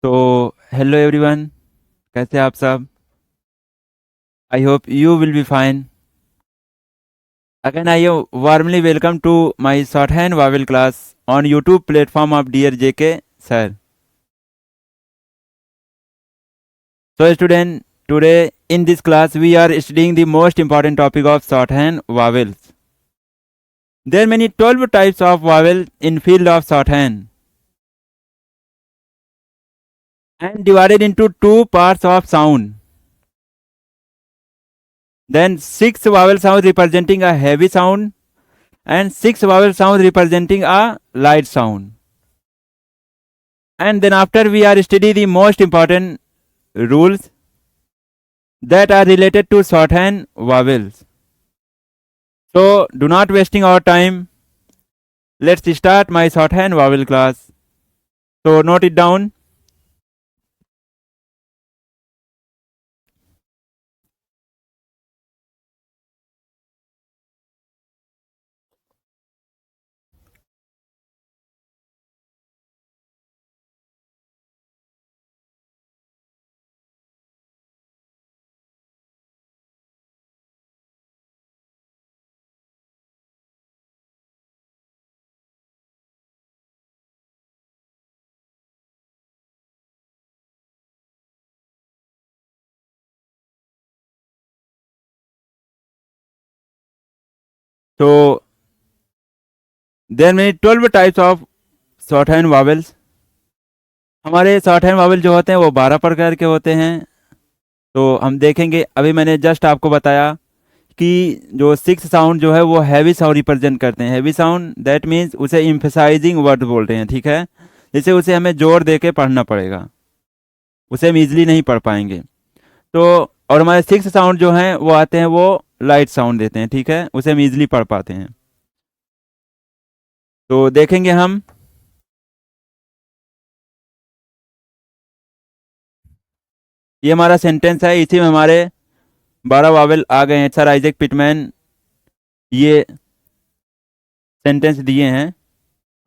तो hello everyone, कैसे हैं आप सब? I hope you will be fine. Again I warmly welcome to my shorthand vowel class on YouTube platform of dear JK sir. So student, today in this class we are studying the most important topic of shorthand vowels. There are many 12 types of vowel in field of shorthand and divided into two parts of sound. Then six vowel sounds representing a heavy sound and six vowel sounds representing a light sound. And then after we are study the most important rules that are related to shorthand vowels. So do not wasting our time. Let's start my shorthand vowel class. So note it down. So there are many 12 types of shorthand vowels. हमारे shorthand vowel जो होते हैं वो 12 प्रकार के होते हैं। तो हम देखेंगे, अभी मैंने जस्ट आपको बताया कि जो सिक्स साउंड जो है वो हैवी साउंड रिप्रेजेंट करते हैं। हैवी साउंड दैट मीन्स उसे इम्फेसाइजिंग वर्ड बोलते हैं, ठीक है। जैसे उसे हमें जोर दे के पढ़ना पड़ेगा, उसे हम इजीली नहीं पढ़ पाएंगे। तो और हमारे सिक्स साउंड जो हैं वो आते हैं, वो लाइट साउंड देते हैं, ठीक है, उसे हम इजीली पढ़ पाते हैं। तो देखेंगे हम। ये हमारा सेंटेंस है, इसी में हमारे 12 वावेल आ गए हैं। सर आइजैक पिटमैन ये सेंटेंस दिए हैं।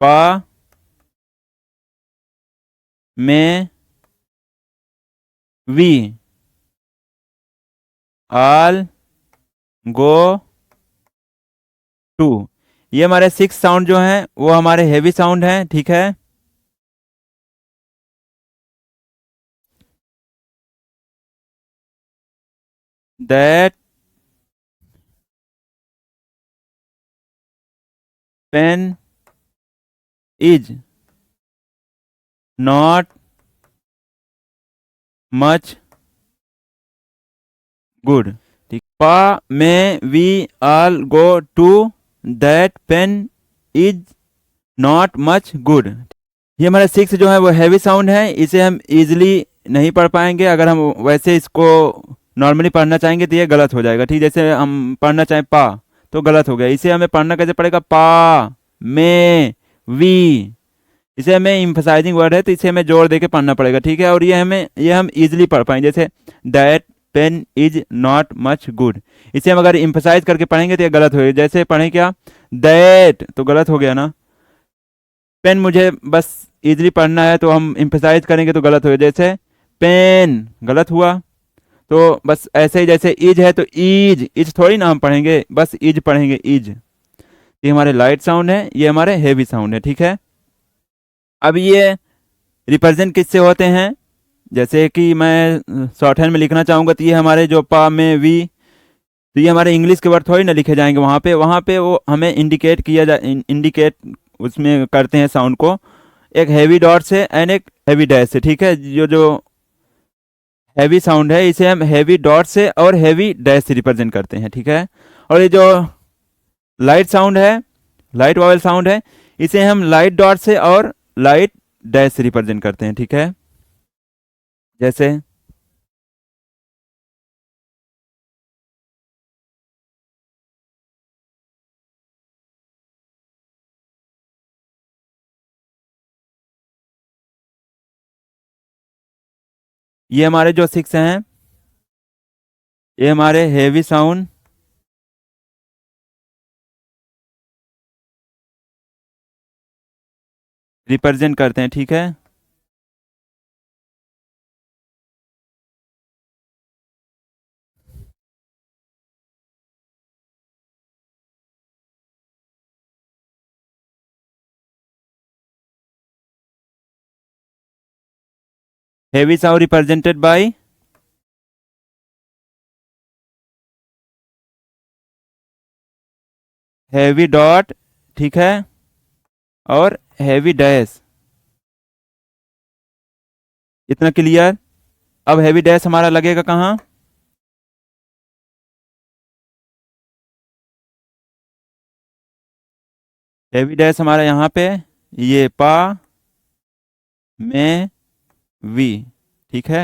पा may we all go to. ये हमारे सिक्स साउंड जो हैं वो हमारे हेवी साउंड हैं, ठीक है। That pen is not much good, ठीक। Pa may we all go too that pen is not much good. ये हमारे सिक्स जो है वो हैवी साउंड है, इसे हम इजीली नहीं पढ़ पाएंगे। अगर हम वैसे इसको नॉर्मली पढ़ना चाहेंगे तो ये गलत हो जाएगा, ठीक। जैसे हम पढ़ना चाहें पा तो गलत हो गया। इसे हमें पढ़ना कैसे पड़ेगा? पा में वी। इसे हमें इम्फसाइजिंग वर्ड है तो इसे हमें जोर दे के पढ़ना पड़ेगा, ठीक है। और ये हम इजीली पढ़ पाएंगे। जैसे that pen is not much good, इसे हम अगर इम्फसाइज करके पढ़ेंगे तो ये गलत होगा। जैसे पढ़ें क्या? दैट तो गलत हो गया ना। पेन मुझे बस इजीली पढ़ना है तो हम इम्फेसाइज करेंगे तो गलत हो, जैसे पेन गलत हुआ। तो बस ऐसे ही, जैसे इज है तो इज इज थोड़ी ना हम पढ़ेंगे, बस इज पढ़ेंगे, इज। ये हमारे लाइट साउंड है, ये हमारे हेवी साउंड है, ठीक है। अब ये रिप्रेजेंट किससे होते हैं? जैसे कि मैं शॉर्ट हैंड में लिखना चाहूँगा तो ये हमारे जो पा में वी, तो ये हमारे इंग्लिश के वर्ड थोड़ी ना लिखे जाएंगे वहाँ पे वो हमें इंडिकेट किया जा इंडिकेट उसमें करते हैं साउंड को एक हैवी डॉट से एंड एक हैवी डैश से, ठीक है। जो जो हैवी साउंड है इसे हम हैवी डॉट से और हैवी डैश से रिप्रेजेंट करते हैं, ठीक है। और ये जो लाइट साउंड है, लाइट वॉवल साउंड है, इसे हम लाइट डॉट से और लाइट डैश से रिप्रेजेंट करते हैं, ठीक है। जैसे ये हमारे जो सिक्स हैं, ये हमारे हेवी साउंड रिप्रेजेंट करते हैं, ठीक है। Heavy sound represented by heavy dot, ठीक है, और हैवी डैश। इतना क्लियर। अब हैवी डैश हमारा लगेगा कहाँ? हैवी डैश हमारा यहाँ पे, ये पा में वी, ठीक है।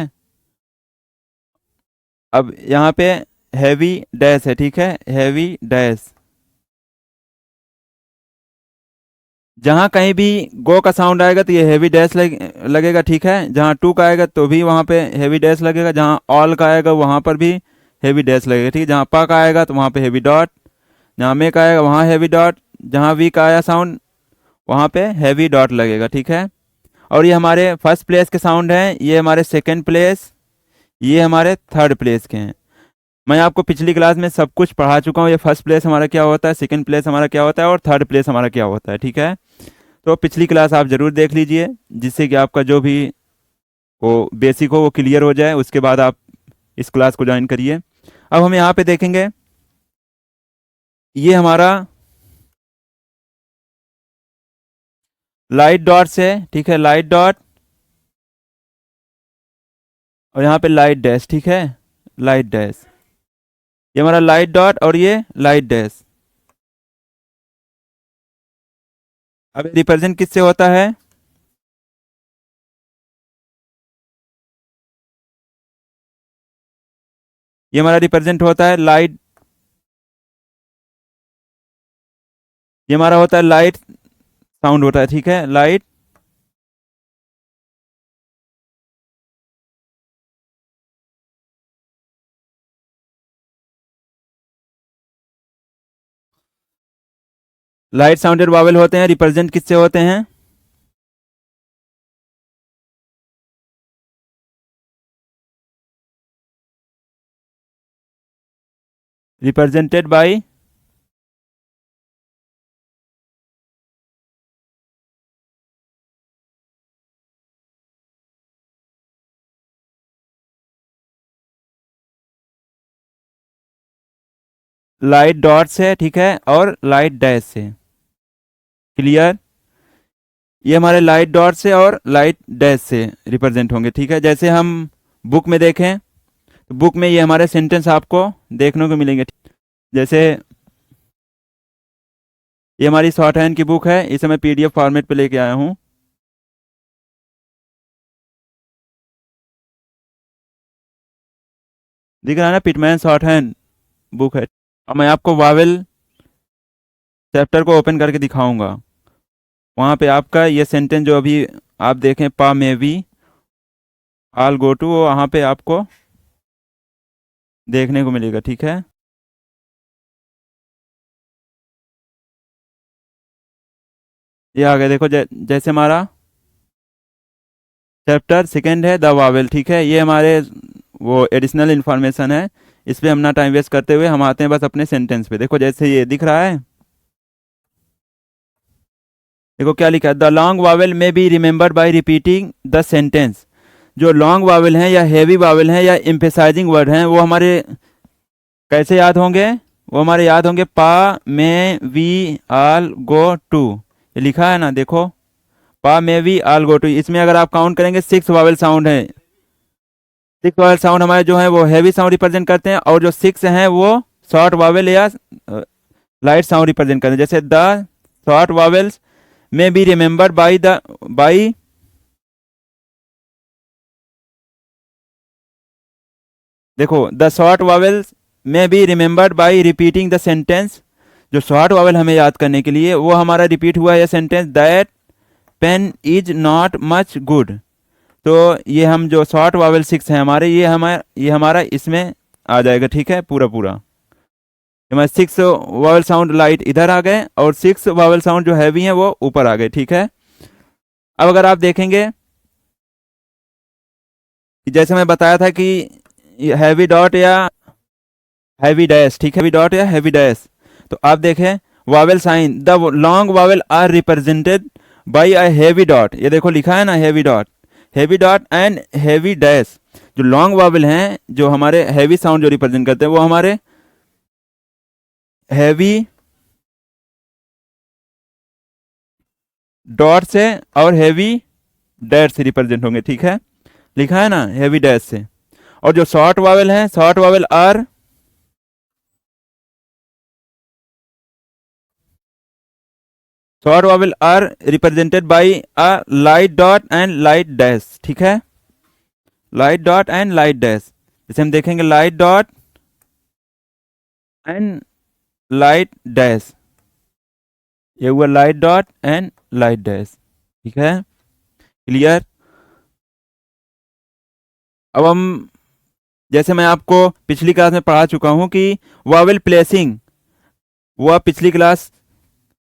अब यहाँ पे हैवी डैश है, ठीक है, हैवी डैश। जहाँ कहीं भी गो का साउंड आएगा तो ये हैवी डैश लगेगा, ठीक है। जहाँ टू का आएगा तो भी वहाँ पे हैवी डैश लगेगा। जहाँ ऑल का आएगा वहाँ पर भी हैवी डैश लगेगा, ठीक है। जहाँ पा का आएगा तो वहाँ पे हैवी डॉट, जहाँ मे का आएगा वहाँ हैवी डॉट, जहाँ वी का आया साउंड वहाँ पे हैवी डॉट लगेगा, ठीक है। और ये हमारे फर्स्ट प्लेस के साउंड हैं, ये हमारे सेकेंड प्लेस, ये हमारे थर्ड प्लेस के हैं। मैं आपको पिछली क्लास में सब कुछ पढ़ा चुका हूँ। ये फर्स्ट प्लेस हमारा क्या होता है, सेकंड प्लेस हमारा क्या होता है, और थर्ड प्लेस हमारा क्या होता है, ठीक है। तो पिछली क्लास आप ज़रूर देख लीजिए, जिससे कि आपका जो भी वो बेसिक हो वो क्लियर हो जाए। उसके बाद आप इस क्लास को ज्वाइन करिए। अब हम यहाँ पे देखेंगे, ये हमारा लाइट डॉट से, ठीक है, लाइट डॉट, और यहाँ पे लाइट डैश, ठीक है, लाइट डैश। ये हमारा लाइट डॉट और ये लाइट डैश। अब रिप्रेजेंट किससे होता है? ये हमारा रिप्रेजेंट होता है लाइट, ये हमारा होता है लाइट साउंड होता है, ठीक है, लाइट। लाइट साउंडेड वावल होते हैं, रिप्रेजेंट किससे होते हैं? रिप्रेजेंटेड बाय लाइट डॉट से, ठीक है, और लाइट डैश से। क्लियर? ये हमारे लाइट डॉट से और लाइट डैश से रिप्रेजेंट होंगे, ठीक है। जैसे हम बुक में देखें तो बुक में ये हमारे सेंटेंस आपको देखने को मिलेंगे। जैसे ये हमारी शॉर्ट हैंड की बुक है, इसे मैं पीडीएफ फॉर्मेट पे लेके आया हूँ। दिख रहा है ना, पिटमैन शॉर्ट हैंड बुक है। और मैं आपको वावेल चैप्टर को ओपन करके दिखाऊंगा। वहाँ पे आपका ये सेंटेंस जो अभी आप देखें, पा may we all go to, वहाँ पे आपको देखने को मिलेगा, ठीक है। ये आ गया, देखो जैसे हमारा चैप्टर सेकेंड है द वावेल, ठीक है। ये हमारे वो एडिशनल इन्फॉर्मेशन है, इस पर हम ना टाइम वेस्ट करते हुए हम आते हैं बस अपने सेंटेंस पे। देखो जैसे ये दिख रहा है, देखो क्या लिखा है, द लॉन्ग वावेल में be remembered bye repeating the sentence. जो लॉन्ग वावेल हैं या हैवी वावेल हैं या एम्फेसाइजिंग वर्ड हैं वो हमारे कैसे याद होंगे? वो हमारे याद होंगे पा may we all go to. ये लिखा है ना, देखो, पा may we all go to. इसमें अगर आप काउंट करेंगे 6 वावेल साउंड है। 6 वावेल साउंड हमारे जो है वो हैवी साउंड रिप्रेजेंट करते हैं, और जो 6 हैं वो शॉर्ट वावेल या लाइट साउंड रिप्रेजेंट करते हैं। जैसे द शॉर्ट वावेल्स में बी रिमेंबर्ड बाई देखो, द शॉर्ट वावेल्स में be remembered by repeating the sentence. जो शॉर्ट वावेल हमें याद करने के लिए वो हमारा रिपीट हुआ है sentence, that pen is not much good. तो ये हम जो शॉर्ट वावेल 6 हैं हमारे, ये हमारा इसमें आ जाएगा, ठीक है, पूरा पूरा। हमारे 6 वावेल साउंड लाइट इधर आ गए और 6 वावेल साउंड जो हैवी हैं वो ऊपर आ गए, ठीक है। अब अगर आप देखेंगे कि जैसे मैं बताया था कि हैवी डॉट या हैवी डैश, ठीक है, हैवी डॉट या हैवी डैश। तो आप देखें vowel sign, the long vowel are represented by a heavy dot. ये देखो लिखा है ना, heavy dot. Heavy dot and heavy dash. जो लॉन्ग वावल हैं, जो हमारे हैवी साउंड जो रिप्रेजेंट करते हैं, वो हमारे हैवी डॉट से और हैवी डैश से रिप्रेजेंट होंगे, ठीक है, लिखा है ना, हैवी डैश से। और जो शॉर्ट वावल हैं, short vowel are represented by a light dot and light dash, ठीक है, light dot and light dash. जैसे हम देखेंगे light dot and light dash, ये हुआ light dot and light dash, ठीक है, क्लियर। अब हम, जैसे मैं आपको पिछली क्लास में पढ़ा चुका हूं कि वावल प्लेसिंग, वो आप पिछली क्लास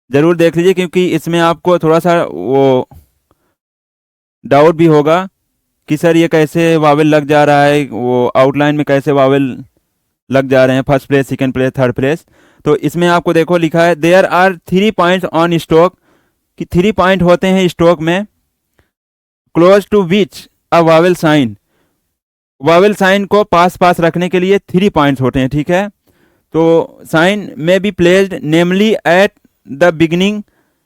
जरूर देख लीजिए, क्योंकि इसमें आपको थोड़ा सा वो डाउट भी होगा कि सर ये कैसे वावल लग जा रहा है, वो आउटलाइन में कैसे वावल लग जा रहे हैं, first place, second place, third place. तो इसमें आपको देखो लिखा है there are 3 points on stroke, कि 3 पॉइंट होते हैं स्ट्रोक में, close to which a vowel sign, vowel sign को पास पास रखने के लिए 3 पॉइंट्स होते हैं, ठीक है। तो साइन में be placed namely at the beginning,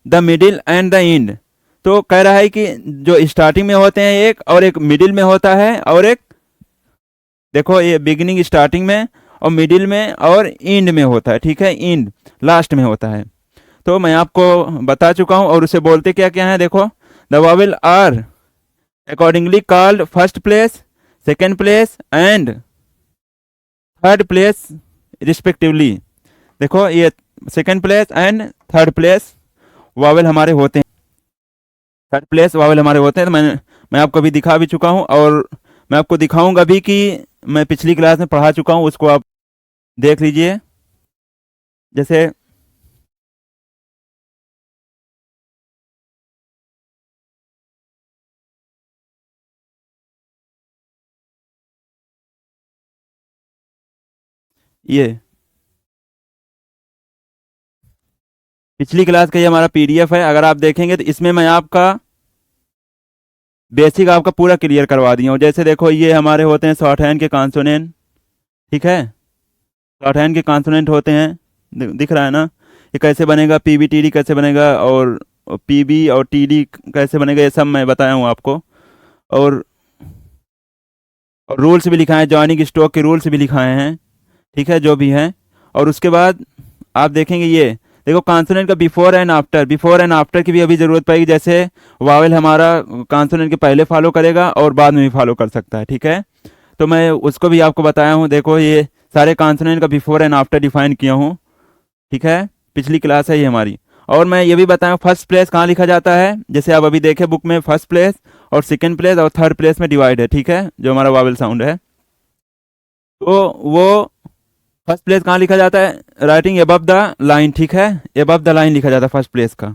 the middle and the end. तो कह रहा है कि जो स्टार्टिंग में होते हैं एक, और एक मिडिल में होता है, और एक देखो ये बिगिनिंग स्टार्टिंग में, और मिडिल में, और एंड में होता है, ठीक है, एंड लास्ट में होता है। तो मैं आपको बता चुका हूं, और उसे बोलते क्या क्या है, देखो the vowel are accordingly called first place, second place and third place respectively. देखो ये second place and third place vowel हमारे होते हैं, थर्ड प्लेस वावल हमारे होते हैं। तो मैं आपको अभी दिखा भी चुका हूं, और मैं आपको दिखाऊंगा भी कि मैं पिछली क्लास में पढ़ा चुका हूं, उसको आप देख लीजिए। जैसे ये पिछली क्लास का ये हमारा पीडीएफ है, अगर आप देखेंगे तो इसमें मैं आपका बेसिक आपका पूरा क्लियर करवा दिया हूँ। जैसे देखो ये हमारे होते हैं शॉर्ट हैंड के कॉन्सोनेंट, ठीक है, शॉर्ट हैंड के कॉन्सोनेंट होते हैं, दिख रहा है ना, ये कैसे बनेगा, पीबी टीडी कैसे बनेगा, और पीबी और टीडी कैसे बनेगा, ये सब मैं बताया हूँ आपको। और रूल्स भी लिखाए हैं, जॉइनिंग स्ट्रोक के रूल्स भी लिखाए हैं, ठीक है, जो भी हैं। और उसके बाद आप देखेंगे ये देखो कॉन्सोनेंट का before and after, before and after की भी अभी ज़रूरत पड़ेगी। जैसे वावल हमारा कॉन्सोनेंट के पहले फॉलो करेगा और बाद में भी फॉलो कर सकता है, ठीक है, तो मैं उसको भी आपको बताया हूँ। देखो ये सारे कॉन्सोनेंट का बिफोर एंड आफ्टर डिफाइन किया हूँ, ठीक है, पिछली क्लास है ये हमारी। और मैं ये भी बताया फर्स्ट प्लेस कहाँ लिखा जाता है, जैसे आप अभी देखें बुक में, फर्स्ट प्लेस और सेकेंड प्लेस और थर्ड प्लेस में डिवाइड है, ठीक है, जो हमारा वावल साउंड है। तो वो फर्स्ट प्लेस कहाँ लिखा जाता है, राइटिंग एबव द लाइन, ठीक है, एबव द लाइन लिखा जाता है फर्स्ट प्लेस का,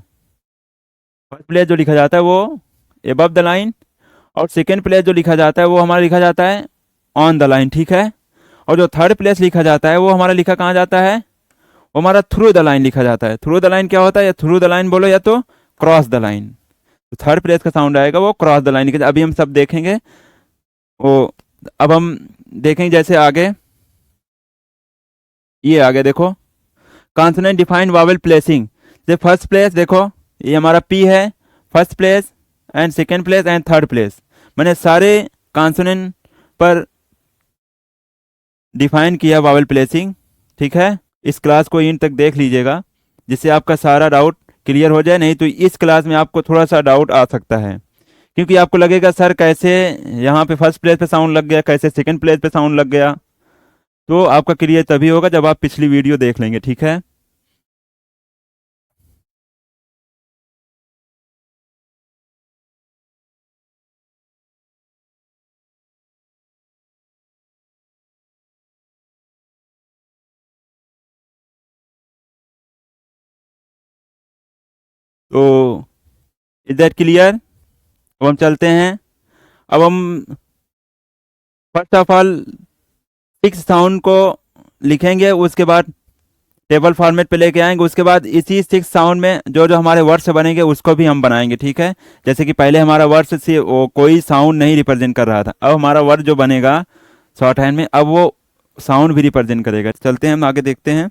फर्स्ट प्लेस जो लिखा जाता है वो एबव द लाइन, और सेकेंड प्लेस जो लिखा जाता है वो हमारा लिखा जाता है ऑन द लाइन, ठीक है। और जो थर्ड प्लेस लिखा जाता है वो हमारा लिखा कहाँ जाता है, वो हमारा थ्रू द लाइन लिखा जाता है। थ्रू द लाइन क्या होता है, या थ्रू द लाइन बोलो या तो क्रॉस द लाइन। तो थर्ड प्लेस का साउंड आएगा वो क्रॉस द लाइन लिखा, अभी हम सब देखेंगे वो। अब हम देखेंगे जैसे आगे, ये आगे देखो कॉन्सोनेंट डिफाइंड वावल प्लेसिंग। जैसे फर्स्ट प्लेस देखो ये हमारा पी है, first place and second place and third place, मैंने सारे कॉन्सोनेंट पर डिफाइन किया वावल प्लेसिंग, ठीक है। इस क्लास को इन तक देख लीजिएगा, जिससे आपका सारा डाउट क्लियर हो जाए। नहीं तो इस क्लास में आपको थोड़ा सा डाउट आ सकता है, क्योंकि आपको लगेगा सर कैसे यहाँ पे फर्स्ट प्लेस पे साउंड लग गया, कैसे सेकंड प्लेस पे साउंड लग गया। तो आपका क्लियर तभी होगा जब आप पिछली वीडियो देख लेंगे, ठीक है। तो इज दैट क्लियर। अब हम चलते हैं, अब हम first of all six sound को लिखेंगे, उसके बाद टेबल फॉर्मेट पे लेके आएंगे। उसके बाद इसी 6 साउंड में जो जो हमारे वर्ड्स बनेंगे उसको भी हम बनाएंगे, ठीक है। जैसे कि पहले हमारा वर्ड्स से वो कोई साउंड नहीं रिप्रेजेंट कर रहा था, अब हमारा वर्ड जो बनेगा शॉर्ट हैंड में अब वो साउंड भी रिप्रेजेंट करेगा। चलते हैं हम आगे देखते हैं।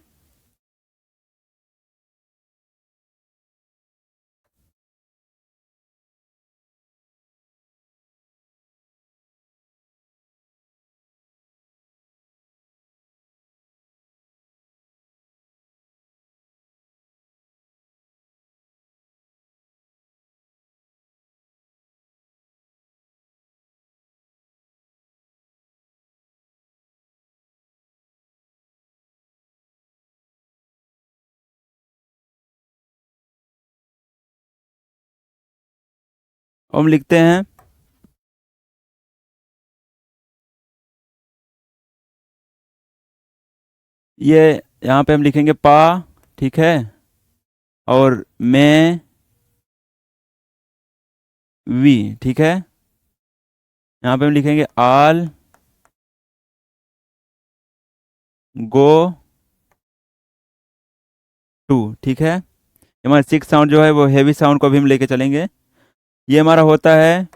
हम लिखते हैं ये, यहाँ पे हम लिखेंगे पा, ठीक है, और मैं वी, ठीक है। यहाँ पे हम लिखेंगे आल गो टू, ठीक है। हमारा 6 साउंड जो है वो हेवी साउंड को भी हम लेके चलेंगे। ये हमारा होता है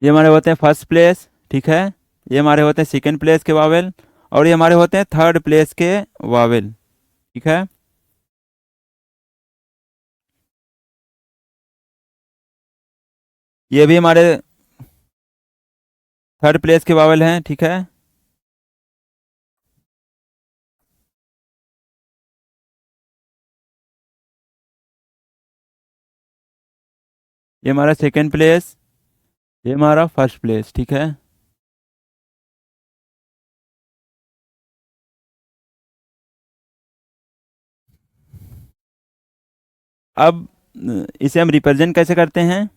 ये हमारे होते हैं फर्स्ट प्लेस, ठीक है। ये हमारे होते हैं सेकंड प्लेस के वावेल, और ये हमारे होते हैं थर्ड प्लेस के वावेल, ठीक है। ये भी हमारे थर्ड प्लेस के वावेल हैं, ठीक है। ये हमारा सेकंड प्लेस, ये हमारा फर्स्ट प्लेस, ठीक है। अब इसे हम रिप्रेजेंट कैसे करते हैं?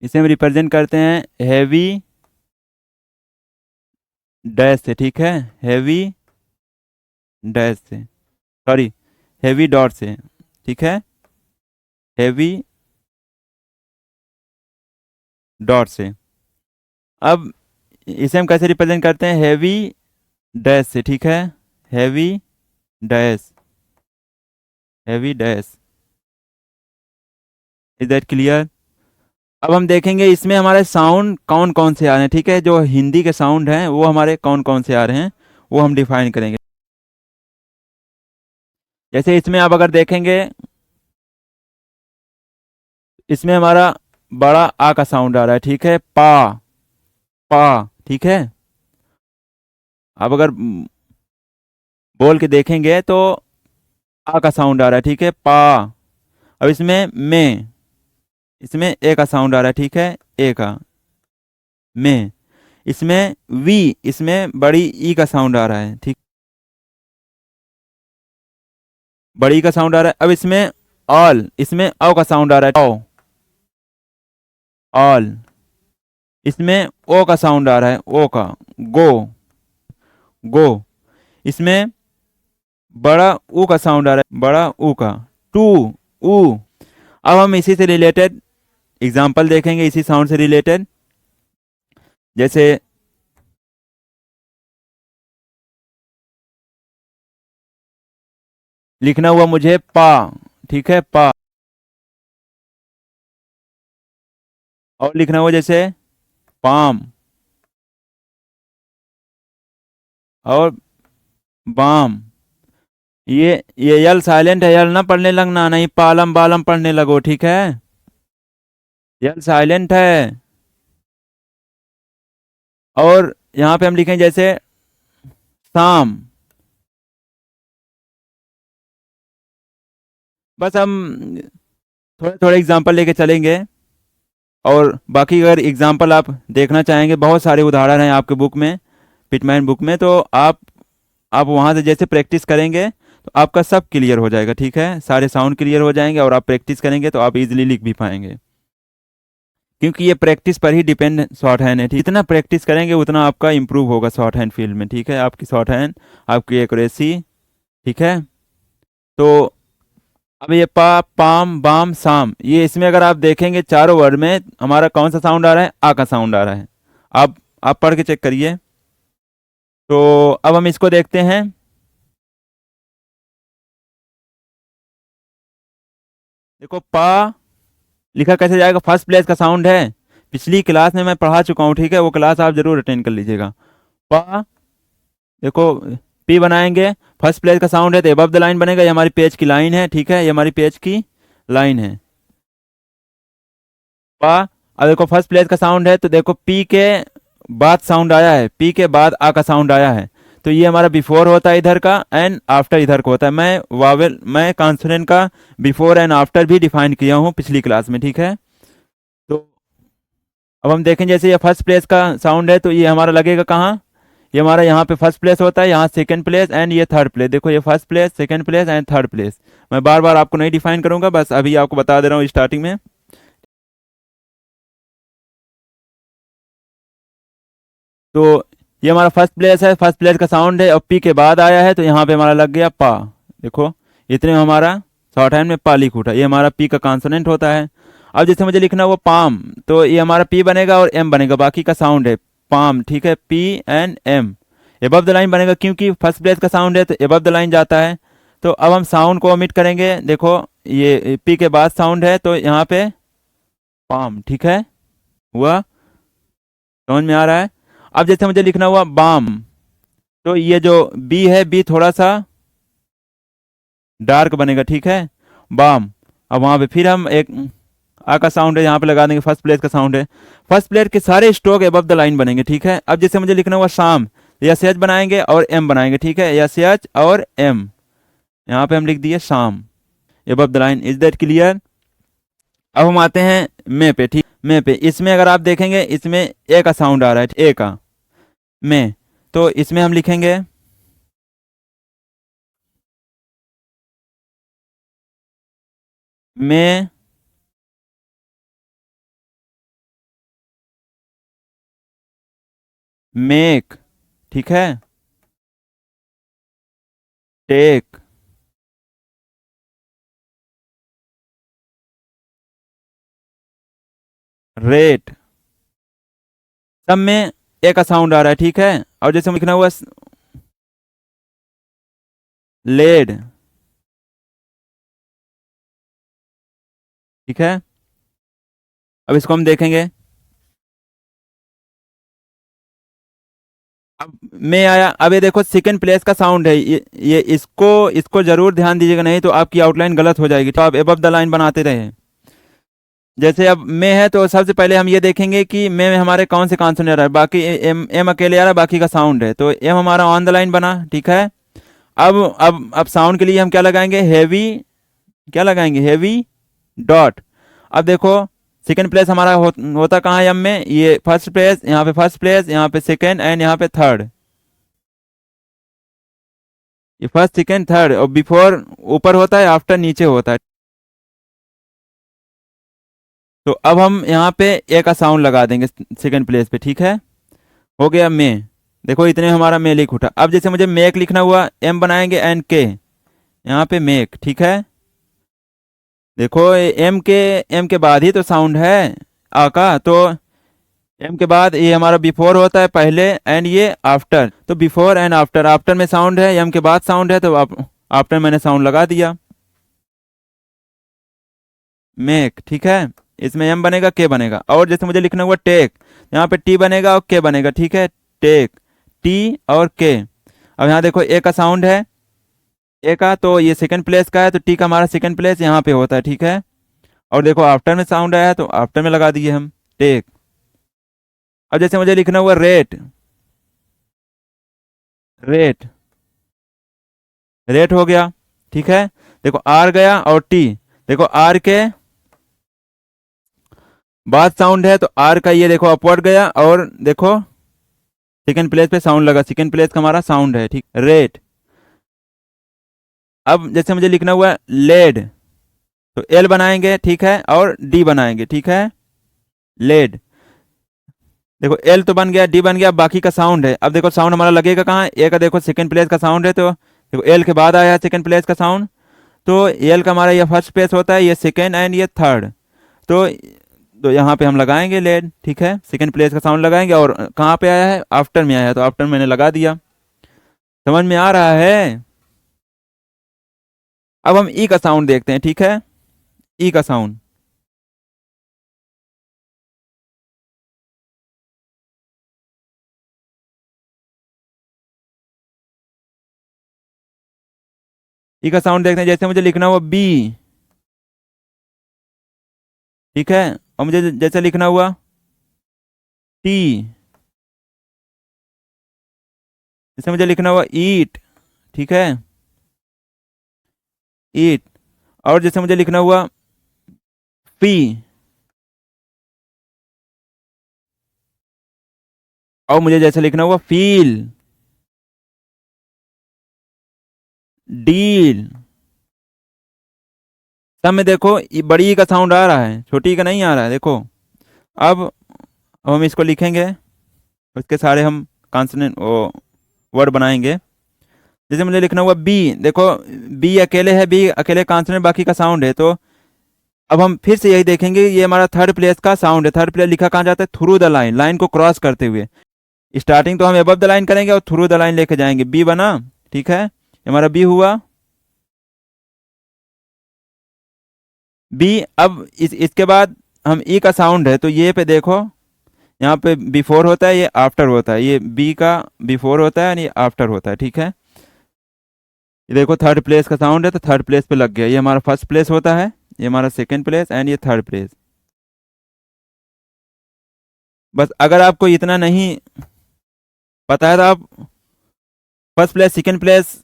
इसे हम रिप्रेजेंट करते हैं हैवी डैश से, ठीक है। हैवी डैश से, सॉरी, हैवी डॉट से, ठीक है। हैवी डॉट से। अब इसे हम कैसे रिप्रेजेंट करते हैं? हैवी डैश से, ठीक है। Heavy dash, heavy dash. Is that clear? अब हम देखेंगे इसमें हमारे साउंड कौन कौन से आ रहे हैं, ठीक है। जो हिंदी के साउंड हैं वो हमारे कौन कौन से आ रहे हैं वो हम डिफाइन करेंगे। जैसे इसमें आप अगर देखेंगे, इसमें हमारा बड़ा आ का साउंड आ रहा है, ठीक है। पा, पा, ठीक है। आप अगर बोल के देखेंगे तो आ का साउंड आ रहा है, ठीक है, पा। अब इसमें में, इसमें ए का साउंड आ रहा है, ठीक है, ए का, में। इसमें वी, इसमें बड़ी ई का साउंड आ रहा है, ठीक, बड़ी ई का साउंड आ रहा है। अब इसमें ऑल, इसमें औ का साउंड आ रहा है, औ, ऑल। इसमें ओ का साउंड आ रहा है, ओ का, गो, गो। इसमें बड़ा ऊ का साउंड आ रहा है, बड़ा ऊ का, टू, ऊ। अब हम इसी से रिलेटेड एग्जाम्पल देखेंगे, इसी साउंड से रिलेटेड। जैसे लिखना हुआ मुझे पा, ठीक है, पा। और लिखना हुआ जैसे पाम, और बाम। ये यल साइलेंट है, यल ना पढ़ने लगना, नहीं पालम बालम पढ़ने लगो, ठीक है। यल साइलेंट है। और यहाँ पे हम लिखें जैसे शाम। बस हम थोड़े थोड़े एग्जाम्पल लेके चलेंगे, और बाकी अगर एग्जाम्पल आप देखना चाहेंगे, बहुत सारे उदाहरण हैं आपके बुक में, पिटमैन बुक में, तो आप वहाँ से जैसे प्रैक्टिस करेंगे तो आपका सब क्लियर हो जाएगा, ठीक है। सारे साउंड क्लियर हो जाएंगे और आप प्रैक्टिस करेंगे तो आप इजीली लिख भी पाएंगे, क्योंकि ये प्रैक्टिस पर ही डिपेंड शॉर्ट हैंड है। जितना प्रैक्टिस करेंगे उतना आपका इंप्रूव होगा शॉर्ट हैंड फील्ड में, ठीक है। आपकी शॉर्ट हैंड, आपकी एक्यूरेसी, ठीक है। तो अब ये पा, पाम, बाम, साम, ये इसमें अगर आप देखेंगे चारों वर्ड में हमारा कौन सा साउंड आ रहा है? आ का साउंड आ रहा है। आप पढ़ के चेक करिए। तो अब हम इसको देखते हैं। देखो पा लिखा कैसे जाएगा? फर्स्ट प्लेस का साउंड है। पिछली क्लास में मैं पढ़ा चुका हूँ, ठीक है, वो क्लास आप जरूर अटेंड कर लीजिएगा। पा, देखो पी बनाएंगे, फर्स्ट प्लेस का साउंड है तो एबव द लाइन बनेगा। ये हमारी पेज की लाइन है, ठीक है, ये हमारी पेज की लाइन है। पा, अब देखो फर्स्ट प्लेस का साउंड है तो देखो पी के बाद साउंड आया है, पी के बाद आ का साउंड आया है, तो ये हमारा बिफोर होता है इधर का, एंड आफ्टर इधर का होता है। मैं कॉन्सोनेंट का बिफोर एंड आफ्टर भी डिफाइन किया हूँ पिछली क्लास में, ठीक है। तो अब हम देखें, जैसे ये फर्स्ट प्लेस का साउंड है तो ये हमारा लगेगा कहाँ? ये हमारा यहाँ पे फर्स्ट प्लेस होता है, यहाँ सेकंड प्लेस एंड ये थर्ड प्लेस। देखो ये first place, second place and third place. मैं बार बार आपको नहीं डिफाइन करूंगा, बस अभी आपको बता दे रहा हूँ स्टार्टिंग में। तो ये हमारा फर्स्ट प्लेस है, फर्स्ट प्लेस का साउंड है और पी के बाद आया है तो यहाँ पे हमारा लग गया पा। देखो इतने में हमारा शॉर्ट हैंड में पा लिख उठा, ये हमारा पी का कॉन्सोनेंट होता है। अब जैसे मुझे लिखना वो पाम, तो ये हमारा पी बनेगा और एम बनेगा, बाकी का साउंड है पाम, ठीक है, P and M. Above the line बनेगा क्योंकि फर्स्ट प्लेस का साउंड है तो एबव द लाइन जाता है। तो अब हम साउंड को ओमिट करेंगे। देखो ये पी के बाद साउंड है तो यहाँ पे पाम, ठीक है, हुआ, समझ में आ रहा है? अब जैसे मुझे लिखना हुआ बाम, तो ये जो बी है, बी थोड़ा सा डार्क बनेगा, ठीक है, बाम। अब वहां पे फिर हम एक आ का साउंड है यहाँ पे लगा देंगे, फर्स्ट प्लेस का साउंड है, फर्स्ट प्लेस के सारे स्ट्रोक एबव द लाइन बनेंगे, ठीक है। अब जैसे मुझे लिखना हुआ शाम, यस एच बनाएंगे और एम बनाएंगे, ठीक है, यस एच और एम, यहाँ पे हम लिख दिए शाम above the line. Is that clear? अब हम आते हैं मे पे, ठीक, मे पे। इसमें अगर आप देखेंगे इसमें ए का साउंड आ रहा है, ए का, में, तो इसमें हम लिखेंगे में, मेक, ठीक है, टेक, रेट, सब में ए का साउंड आ रहा है, ठीक है। और जैसे लिखना हुआ लेड, ठीक है। अब इसको हम देखेंगे। अब में आया, अब ये देखो सेकंड प्लेस का साउंड है, ये इसको इसको जरूर ध्यान दीजिएगा, नहीं तो आपकी आउटलाइन गलत हो जाएगी। तो आप एबव द लाइन बनाते रहे। जैसे अब में है तो सबसे पहले हम ये देखेंगे कि में हमारे कौन से कॉन्सोनेंट आ रहा है, बाकी एम एम अकेले आ रहा है, बाकी का साउंड है, तो एम हमारा ऑन द लाइन बना, ठीक है। अब साउंड के लिए हम क्या लगाएंगे? हैवी, क्या लगाएंगे? Heavy dot. अब देखो सेकंड प्लेस हमारा होता कहाँ है एम में? ये फर्स्ट प्लेस, यहाँ पे फर्स्ट प्लेस, यहाँ पे सेकंड एंड यहाँ पे थर्ड। ये फर्स्ट सेकंड थर्ड, और बिफोर ऊपर होता है, आफ्टर नीचे होता है। तो अब हम यहाँ पे ए का साउंड लगा देंगे सेकंड प्लेस पे, ठीक है, हो गया में। देखो इतने में हमारा में लिख उठा। अब जैसे मुझे मेक लिखना हुआ, एम बनाएंगे एंड के, यहाँ पे मेक, ठीक है। देखो एम के बाद ही तो साउंड है आ का, तो एम के बाद ये हमारा बिफोर होता है पहले, एंड ये आफ्टर, तो बिफोर एंड आफ्टर, आफ्टर में साउंड है, एम के बाद साउंड है, तो आफ्टर मैंने साउंड लगा दिया, मेक, ठीक है। इसमें एम बनेगा, के बनेगा। और जैसे मुझे लिखना हुआ टेक, यहाँ पे टी बनेगा और के बनेगा, ठीक है, टेक, टी और के। अब यहाँ देखो ए का साउंड है, ए का, तो ये सेकंड प्लेस का है, तो टी का हमारा सेकंड प्लेस यहाँ पे होता है, ठीक है। और देखो आफ्टर में साउंड आया है तो आफ्टर में लगा दिए हम टेक। अब जैसे मुझे लिखना हुआ रेट, रेट, रेट हो गया, ठीक है। देखो आर गया और टी, देखो आर के बाद साउंड है तो आर का ये देखो अपवर्ड गया, और देखो सेकंड प्लेस पे साउंड लगा, सेकंड प्लेस का हमारा साउंड है, ठीक, रेट। अब जैसे मुझे लिखना हुआ लेड, तो एल बनाएंगे, ठीक है, और डी बनाएंगे, ठीक है, लेड। देखो एल तो बन गया, डी बन गया, बाकी का साउंड है। अब देखो साउंड हमारा लगेगा कहाँ? ए का देखो सेकंड प्लेस का साउंड है, तो देखो एल के बाद आया है सेकंड प्लेस का साउंड, तो एल का हमारा ये फर्स्ट प्लेस होता है, ये सेकेंड एंड ये थर्ड। तो तो यहाँ पे हम लगाएंगे लेड, ठीक है, सेकेंड प्लेस का साउंड लगाएंगे। और कहाँ पे आया है, आफ्टर में आया है, तो आफ्टर मैंने लगा दिया। समझ में आ रहा है? अब हम ई का साउंड देखते हैं, ठीक है, ई का साउंड। ई का साउंड देखते हैं, जैसे मुझे लिखना हुआ बी, ठीक है, और मुझे जैसे लिखना हुआ टी, जैसे मुझे लिखना हुआ ईट, ठीक है, ईट। और जैसे मुझे लिखना हुआ पी, और मुझे जैसे लिखना हुआ फील, डील। सब में देखो बड़ी ई का साउंड आ रहा है, छोटी ई का नहीं आ रहा है, देखो। अब हम इसको लिखेंगे, उसके सारे हम कॉन्सोनेंट वर्ड बनाएंगे। जैसे मुझे लिखना हुआ बी, देखो बी अकेले है, बी अकेले कॉन्सोनेंट, बाकी का साउंड है। तो अब हम फिर से यही देखेंगे, ये हमारा थर्ड प्लेस का साउंड है। थर्ड प्लेस लिखा कहाँ जाता है, थ्रू द लाइन, लाइन को क्रॉस करते हुए। स्टार्टिंग तो हम अबव द लाइन करेंगे और थ्रू द लाइन लेके जाएंगे, बी बना, ठीक है, ये हमारा बी हुआ, बी। अब इसके बाद हम ई का साउंड है, तो ये पे देखो, यहाँ पे बिफोर होता है, ये आफ्टर होता है, ये बी का बिफोर होता है, ये आफ्टर होता है, ठीक है। ये देखो थर्ड प्लेस का साउंड है, तो थर्ड प्लेस पे लग गया, ये हमारा फर्स्ट प्लेस होता है, ये हमारा सेकंड प्लेस एंड ये थर्ड प्लेस। बस अगर आपको इतना नहीं पता है तो आप फर्स्ट प्लेस सेकंड प्लेस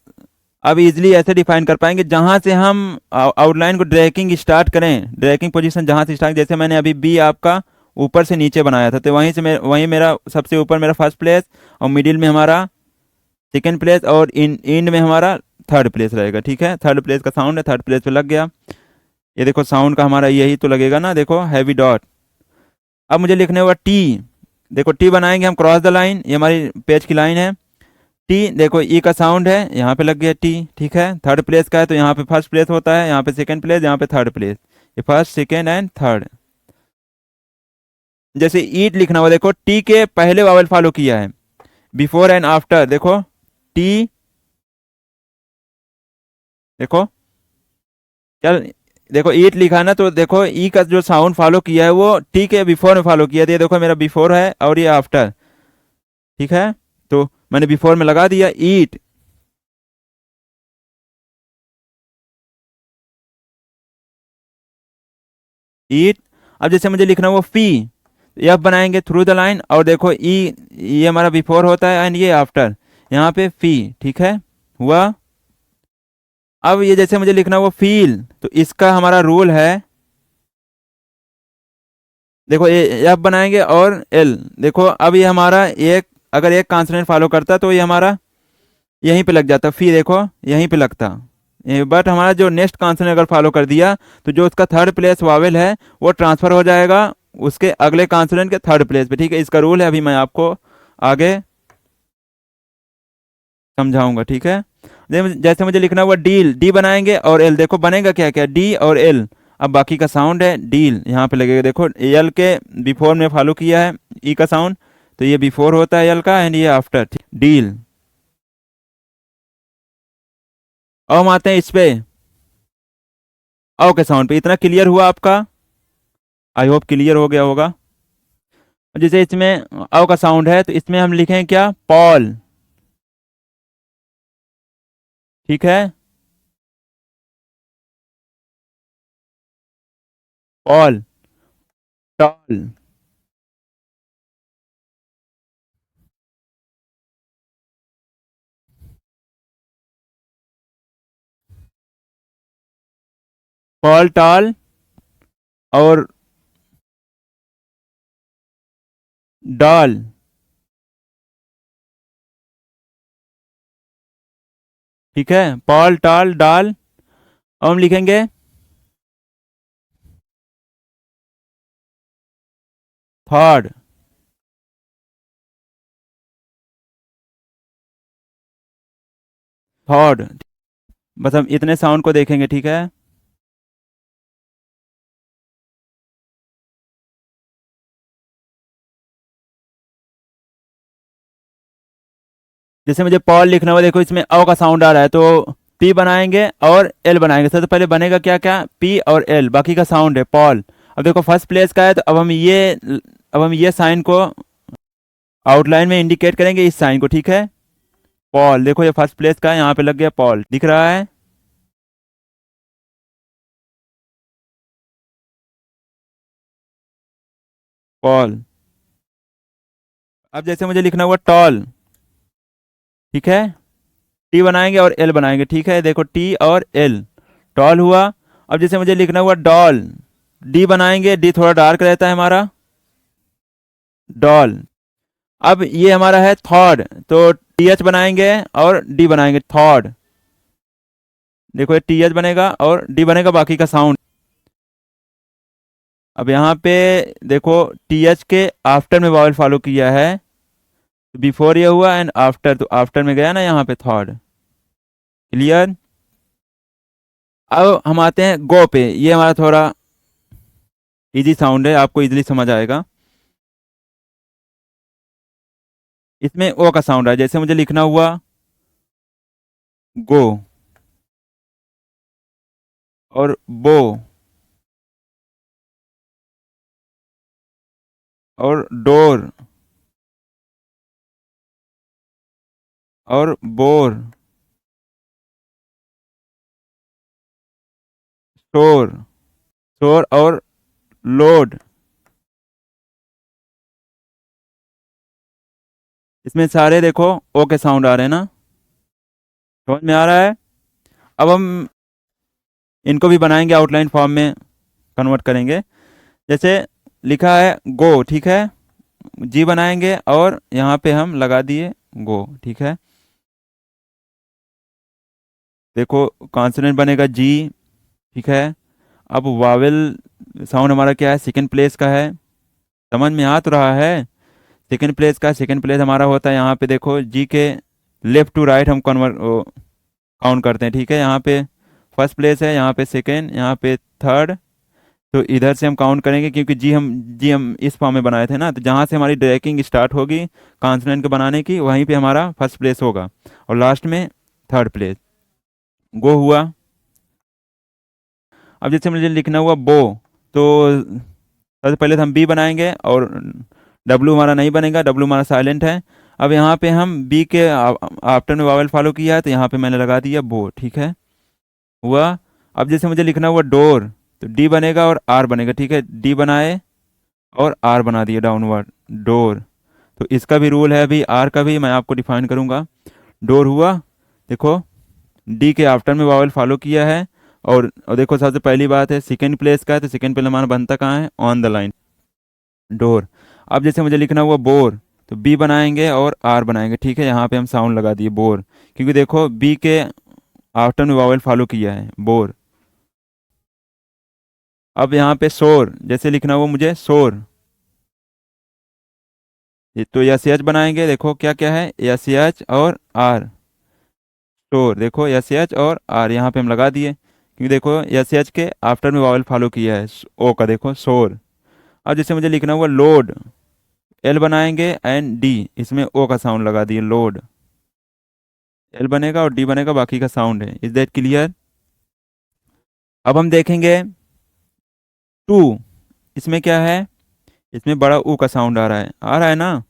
अब इजीली ऐसे डिफाइन कर पाएंगे, जहां से हम आउटलाइन को ड्रैगिंग स्टार्ट करें, ड्रैगिंग पोजीशन जहां से स्टार्ट, जैसे मैंने अभी बी आपका ऊपर से नीचे बनाया था, तो वहीं से वहीं मेरा सबसे ऊपर मेरा फर्स्ट प्लेस, और मिडिल में हमारा सेकंड प्लेस, और इंड में हमारा थर्ड प्लेस रहेगा, ठीक है। थर्ड प्लेस का साउंड है, थर्ड प्लेस पे लग गया। ये देखो साउंड का हमारा यही तो लगेगा ना, देखो हैवी डॉट। अब मुझे लिखने हुआ टी, देखो टी बनाएंगे हम क्रॉस द लाइन, ये हमारी पेज की लाइन है। टी देखो ई का साउंड है, यहाँ पे लग गया टी, ठीक है। थर्ड प्लेस का है, तो यहाँ पे फर्स्ट प्लेस होता है, यहाँ पे सेकंड प्लेस, यहाँ पे थर्ड प्लेस, ये फर्स्ट सेकंड एंड थर्ड। जैसे ईट लिखना हुआ, देखो टी के पहले वावल फॉलो किया है, बिफोर एंड आफ्टर, देखो टी, देखो चल, देखो ईट लिखा ना, तो देखो ई का जो साउंड फॉलो किया है वो टी के बिफोर में फॉलो किया है, तो ये देखो मेरा बिफोर है और ये आफ्टर, ठीक है। तो मैंने बिफोर में लगा दिया ईट। ईट। अब जैसे मुझे लिखना हुआ फी, एफ बनाएंगे थ्रू द लाइन, और देखो ई, ये हमारा बिफोर होता है एंड ये आफ्टर, यहाँ पे फी, ठीक है, हुआ। अब ये जैसे मुझे लिखना हुआ फील, तो इसका हमारा रूल है, देखो ए एफ बनाएंगे और एल, देखो अब ये हमारा एक, अगर एक कॉन्सोनेंट फॉलो करता तो ये हमारा यहीं पे लग जाता, फी देखो यहीं पे लगता। बट हमारा जो नेक्स्ट कॉन्सोनेंट अगर फॉलो कर दिया, तो जो उसका थर्ड प्लेस वावेल है वो ट्रांसफर हो जाएगा उसके अगले कॉन्सोनेंट के थर्ड प्लेस पे, ठीक है। इसका रूल है, अभी मैं आपको आगे समझाऊंगा, ठीक है। जैसे मुझे लिखना हुआ डील, डी बनाएंगे और एल, देखो बनेगा क्या क्या, डी और एल। अब बाकी का साउंड है डील, यहाँ पे लगेगा, देखो एल के बिफोर में फॉलो किया है ई का साउंड, तो ये बिफोर होता है एल का एंड ये आफ्टर, डील। अब हम आते हैं इस पे, औ के साउंड पे। इतना क्लियर हुआ आपका? आई होप क्लियर हो गया होगा। जैसे इसमें औ का साउंड है, तो इसमें हम लिखें क्या, पॉल, ठीक है, पॉल, टॉल, पॉल, टॉल, और डॉल, ठीक है, पॉल, टॉल, डॉल। अब हम लिखेंगे थर्ड, थर्ड, बस हम इतने साउंड को देखेंगे, ठीक है। जैसे मुझे पॉल लिखना हुआ, देखो इसमें अ का साउंड आ रहा है, तो पी बनाएंगे और एल बनाएंगे। सबसे पहले बनेगा क्या क्या, पी और एल, बाकी का साउंड है पॉल। अब देखो फर्स्ट प्लेस का है, तो अब हम ये साइन को आउटलाइन में इंडिकेट करेंगे, इस साइन को, ठीक है। पॉल, देखो ये फर्स्ट प्लेस का है, यहाँ पे लग गया पॉल, दिख रहा है। पॉल। अब जैसे मुझे लिखना हुआ टॉल, ठीक है। टी बनाएंगे और एल बनाएंगे, ठीक है, देखो टी और एल, टॉल हुआ। अब जैसे मुझे लिखना हुआ डॉल, डी बनाएंगे, डी थोड़ा डार्क रहता है हमारा, डॉल। अब ये हमारा है थॉड, तो टी एच बनाएंगे और डी बनाएंगे, थॉड। देखो ये टी एच बनेगा और डी बनेगा, बाकी का साउंड। अब यहाँ पे देखो टी एच के आफ्टर में वावल फॉलो किया है, बिफोर ये हुआ एंड आफ्टर, तो आफ्टर में गया ना यहाँ पे थॉड। क्लियर। अब हम आते हैं गो पे, ये हमारा थोड़ा इजी साउंड है, आपको इजीली समझ आएगा। इसमें ओ का साउंड है, जैसे मुझे लिखना हुआ गो और बो और डोर और बोर, स्टोर, स्टोर और लोड। इसमें सारे देखो ओ के साउंड आ रहे हैं ना, समझ में आ रहा है। अब हम इनको भी बनाएंगे, आउटलाइन फॉर्म में कन्वर्ट करेंगे। जैसे लिखा है गो, ठीक है, जी बनाएंगे और यहाँ पे हम लगा दिए गो, ठीक है। देखो कॉन्सोनेंट बनेगा जी, ठीक है। अब वावेल साउंड हमारा क्या है, सेकंड प्लेस का है, समझ में आ तो रहा है। सेकंड प्लेस का, सेकंड प्लेस हमारा होता है यहाँ पे, देखो जी के लेफ्ट टू राइट हम कन्वर्ट काउंट करते हैं, ठीक है। यहाँ पे फर्स्ट प्लेस है, यहाँ पे सेकंड, यहाँ पे थर्ड, तो इधर से हम काउंट करेंगे, क्योंकि जी हम इस फॉर्म में बनाए थे ना, तो जहाँ से हमारी ट्रैकिंग स्टार्ट होगी कॉन्सोनेंट को बनाने की, वहीं पे हमारा फर्स्ट प्लेस होगा और लास्ट में थर्ड प्लेस। गो हुआ। अब जैसे मुझे लिखना हुआ बो, तो सबसे पहले तो हम बी बनाएंगे और डब्लू हमारा नहीं बनेगा, डब्लू हमारा साइलेंट है। अब यहाँ पे हम बी के आफ्टर में वावल फॉलो किया है, तो यहाँ पे मैंने लगा दिया बो, ठीक है, हुआ। अब जैसे मुझे लिखना हुआ डोर, तो डी बनेगा और आर बनेगा, ठीक है, डी बनाए और आर बना दिया डाउनवर्ड, डोर। तो इसका भी रूल है, अभी आर का भी मैं आपको डिफाइन करूंगा। डोर हुआ, देखो डी के आफ्टर में वावल फॉलो किया है, और देखो सबसे पहली बात है सेकंड प्लेस का है, तो सेकंड प्लेस हमारा बनता कहाँ है, ऑन द लाइन, डोर। अब जैसे मुझे लिखना हुआ बोर, तो बी बनाएंगे और आर बनाएंगे, ठीक है, यहाँ पे हम साउंड लगा दिए बोर, क्योंकि देखो बी के आफ्टर में वावल फॉलो किया है, बोर। अब यहाँ पे शोर, जैसे लिखना हुआ मुझे शोर, ये तो एस एच बनाएंगे, देखो क्या क्या है, एस एच और आर, शोर, देखो एस एच और आर यहाँ पे हम लगा दिए, क्योंकि देखो एस एच के आफ्टर में वावल फॉलो किया है, ओ का, देखो शोर। अब जैसे मुझे लिखना हुआ लोड, एल बनाएंगे एंड डी, इसमें ओ का साउंड लगा दिए, लोड, एल बनेगा और डी बनेगा, बाकी का साउंड है। Is that clear. अब हम देखेंगे टू, इसमें क्या है, इसमें बड़ा ऊ का साउंड आ रहा है ना।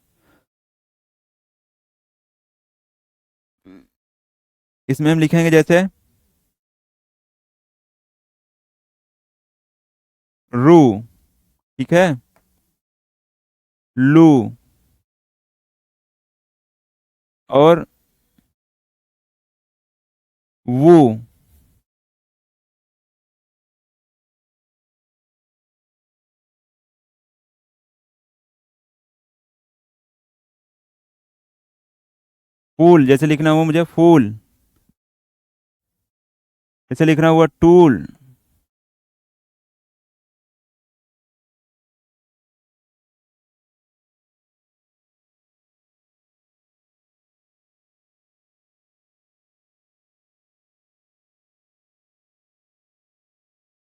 इसमें हम लिखेंगे जैसे रू, ठीक है, लू और वू, फूल, जैसे लिखना हुआ मुझे फूल, जैसे लिखना हुआ टूल,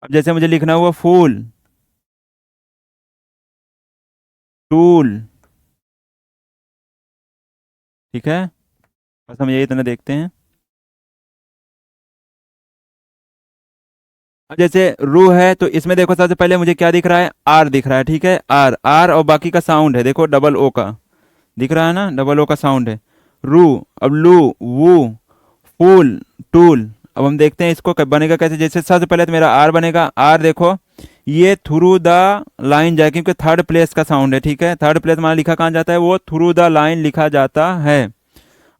अब जैसे मुझे लिखना हुआ फूल, टूल, ठीक है, बस हम यही इतना देखते हैं। अब जैसे रू है तो इसमें देखो सबसे पहले मुझे क्या दिख रहा है, आर दिख रहा है, ठीक है, आर आर, और बाकी का साउंड है देखो डबल ओ का, दिख रहा है ना, डबल ओ का साउंड है। रू, अब लू, वू, फूल, टूल। अब हम देखते हैं इसको बनेगा कैसे। जैसे सबसे पहले तो मेरा आर बनेगा, आर देखो ये थ्रू द लाइन जाए, क्योंकि थर्ड प्लेस का साउंड है, ठीक है, थर्ड प्लेस हमारा लिखा कहाँ जाता है, वो थ्रू द लाइन लिखा जाता है।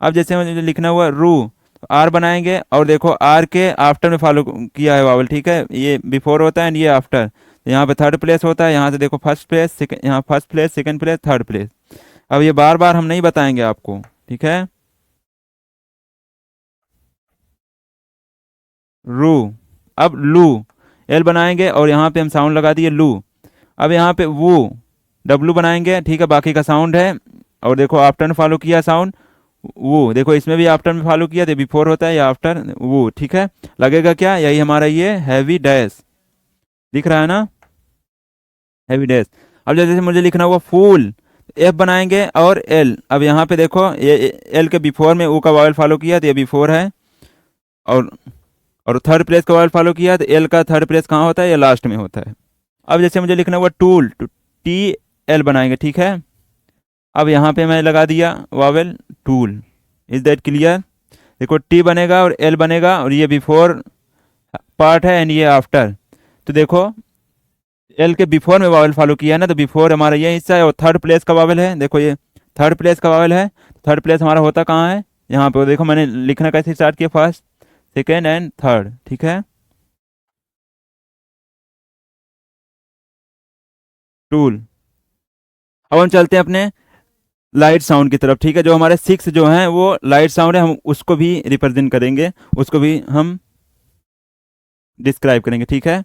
अब जैसे मुझे लिखना हुआ रू, आर बनाएंगे और देखो आर के आफ्टर में फॉलो किया है वावल, ठीक है, ये बिफोर होता है एंड ये आफ्टर, यहाँ पे थर्ड प्लेस होता है, यहाँ से देखो फर्स्ट प्लेस, सेकंड, यहाँ first place, second place, third place. अब ये बार बार हम नहीं बताएंगे आपको, ठीक है। रू, अब लू, एल बनाएंगे और यहाँ पे हम साउंड लगा दिए लू। अब यहाँ पे वो डब्लू बनाएंगे, ठीक है, बाकी का साउंड है, और देखो आफ्टर में फॉलो किया साउंड, वो देखो इसमें भी आफ्टर में फॉलो किया, तो बिफोर होता है या आफ्टर वो, ठीक है, लगेगा क्या, यही हमारा ये हैवी डैश, दिख रहा है ना, हैवी डैश। अब जैसे मुझे लिखना हुआ फूल, एफ बनाएंगे और एल, अब यहाँ पे देखो ये एल के बिफोर में ओ का वावल फॉलो किया तो ये बिफोर है, और थर्ड प्लेस का वावल फॉलो किया तो एल का थर्ड प्लेस कहाँ होता है, ये लास्ट में होता है। अब जैसे मुझे लिखना हुआ टूल, टी एल बनाएंगे, ठीक है, अब यहाँ पे मैं लगा दिया Wavell tool, is that clear. देखो टी बनेगा और एल बनेगा और ये बिफोर पार्ट है एंड ये आफ्टर, तो देखो एल के बिफोर में वावेल फॉलो किया है ना, तो बिफोर हमारा ये हिस्सा है और थर्ड प्लेस का वावेल है, देखो ये थर्ड प्लेस का वावेल है, थर्ड प्लेस हमारा होता कहाँ है, यहाँ पे देखो मैंने लिखना कैसे स्टार्ट किया, फर्स्ट, सेकेंड एंड थर्ड, ठीक है, टूल। अब हम चलते हैं अपने लाइट साउंड की तरफ, ठीक है, जो हमारे सिक्स जो हैं वो लाइट साउंड है, हम उसको भी रिप्रेजेंट करेंगे, उसको भी हम डिस्क्राइब करेंगे, ठीक है।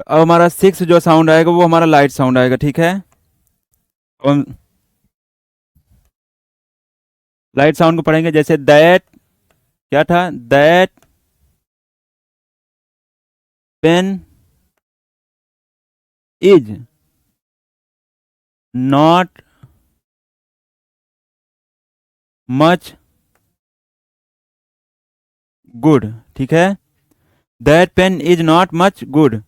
अब हमारा सिक्स जो साउंड आएगा वो हमारा लाइट साउंड आएगा, ठीक है। अब हम लाइट साउंड को पढ़ेंगे, जैसे दैट, क्या था, that pen is not much good, ठीक है, that pen is not much good,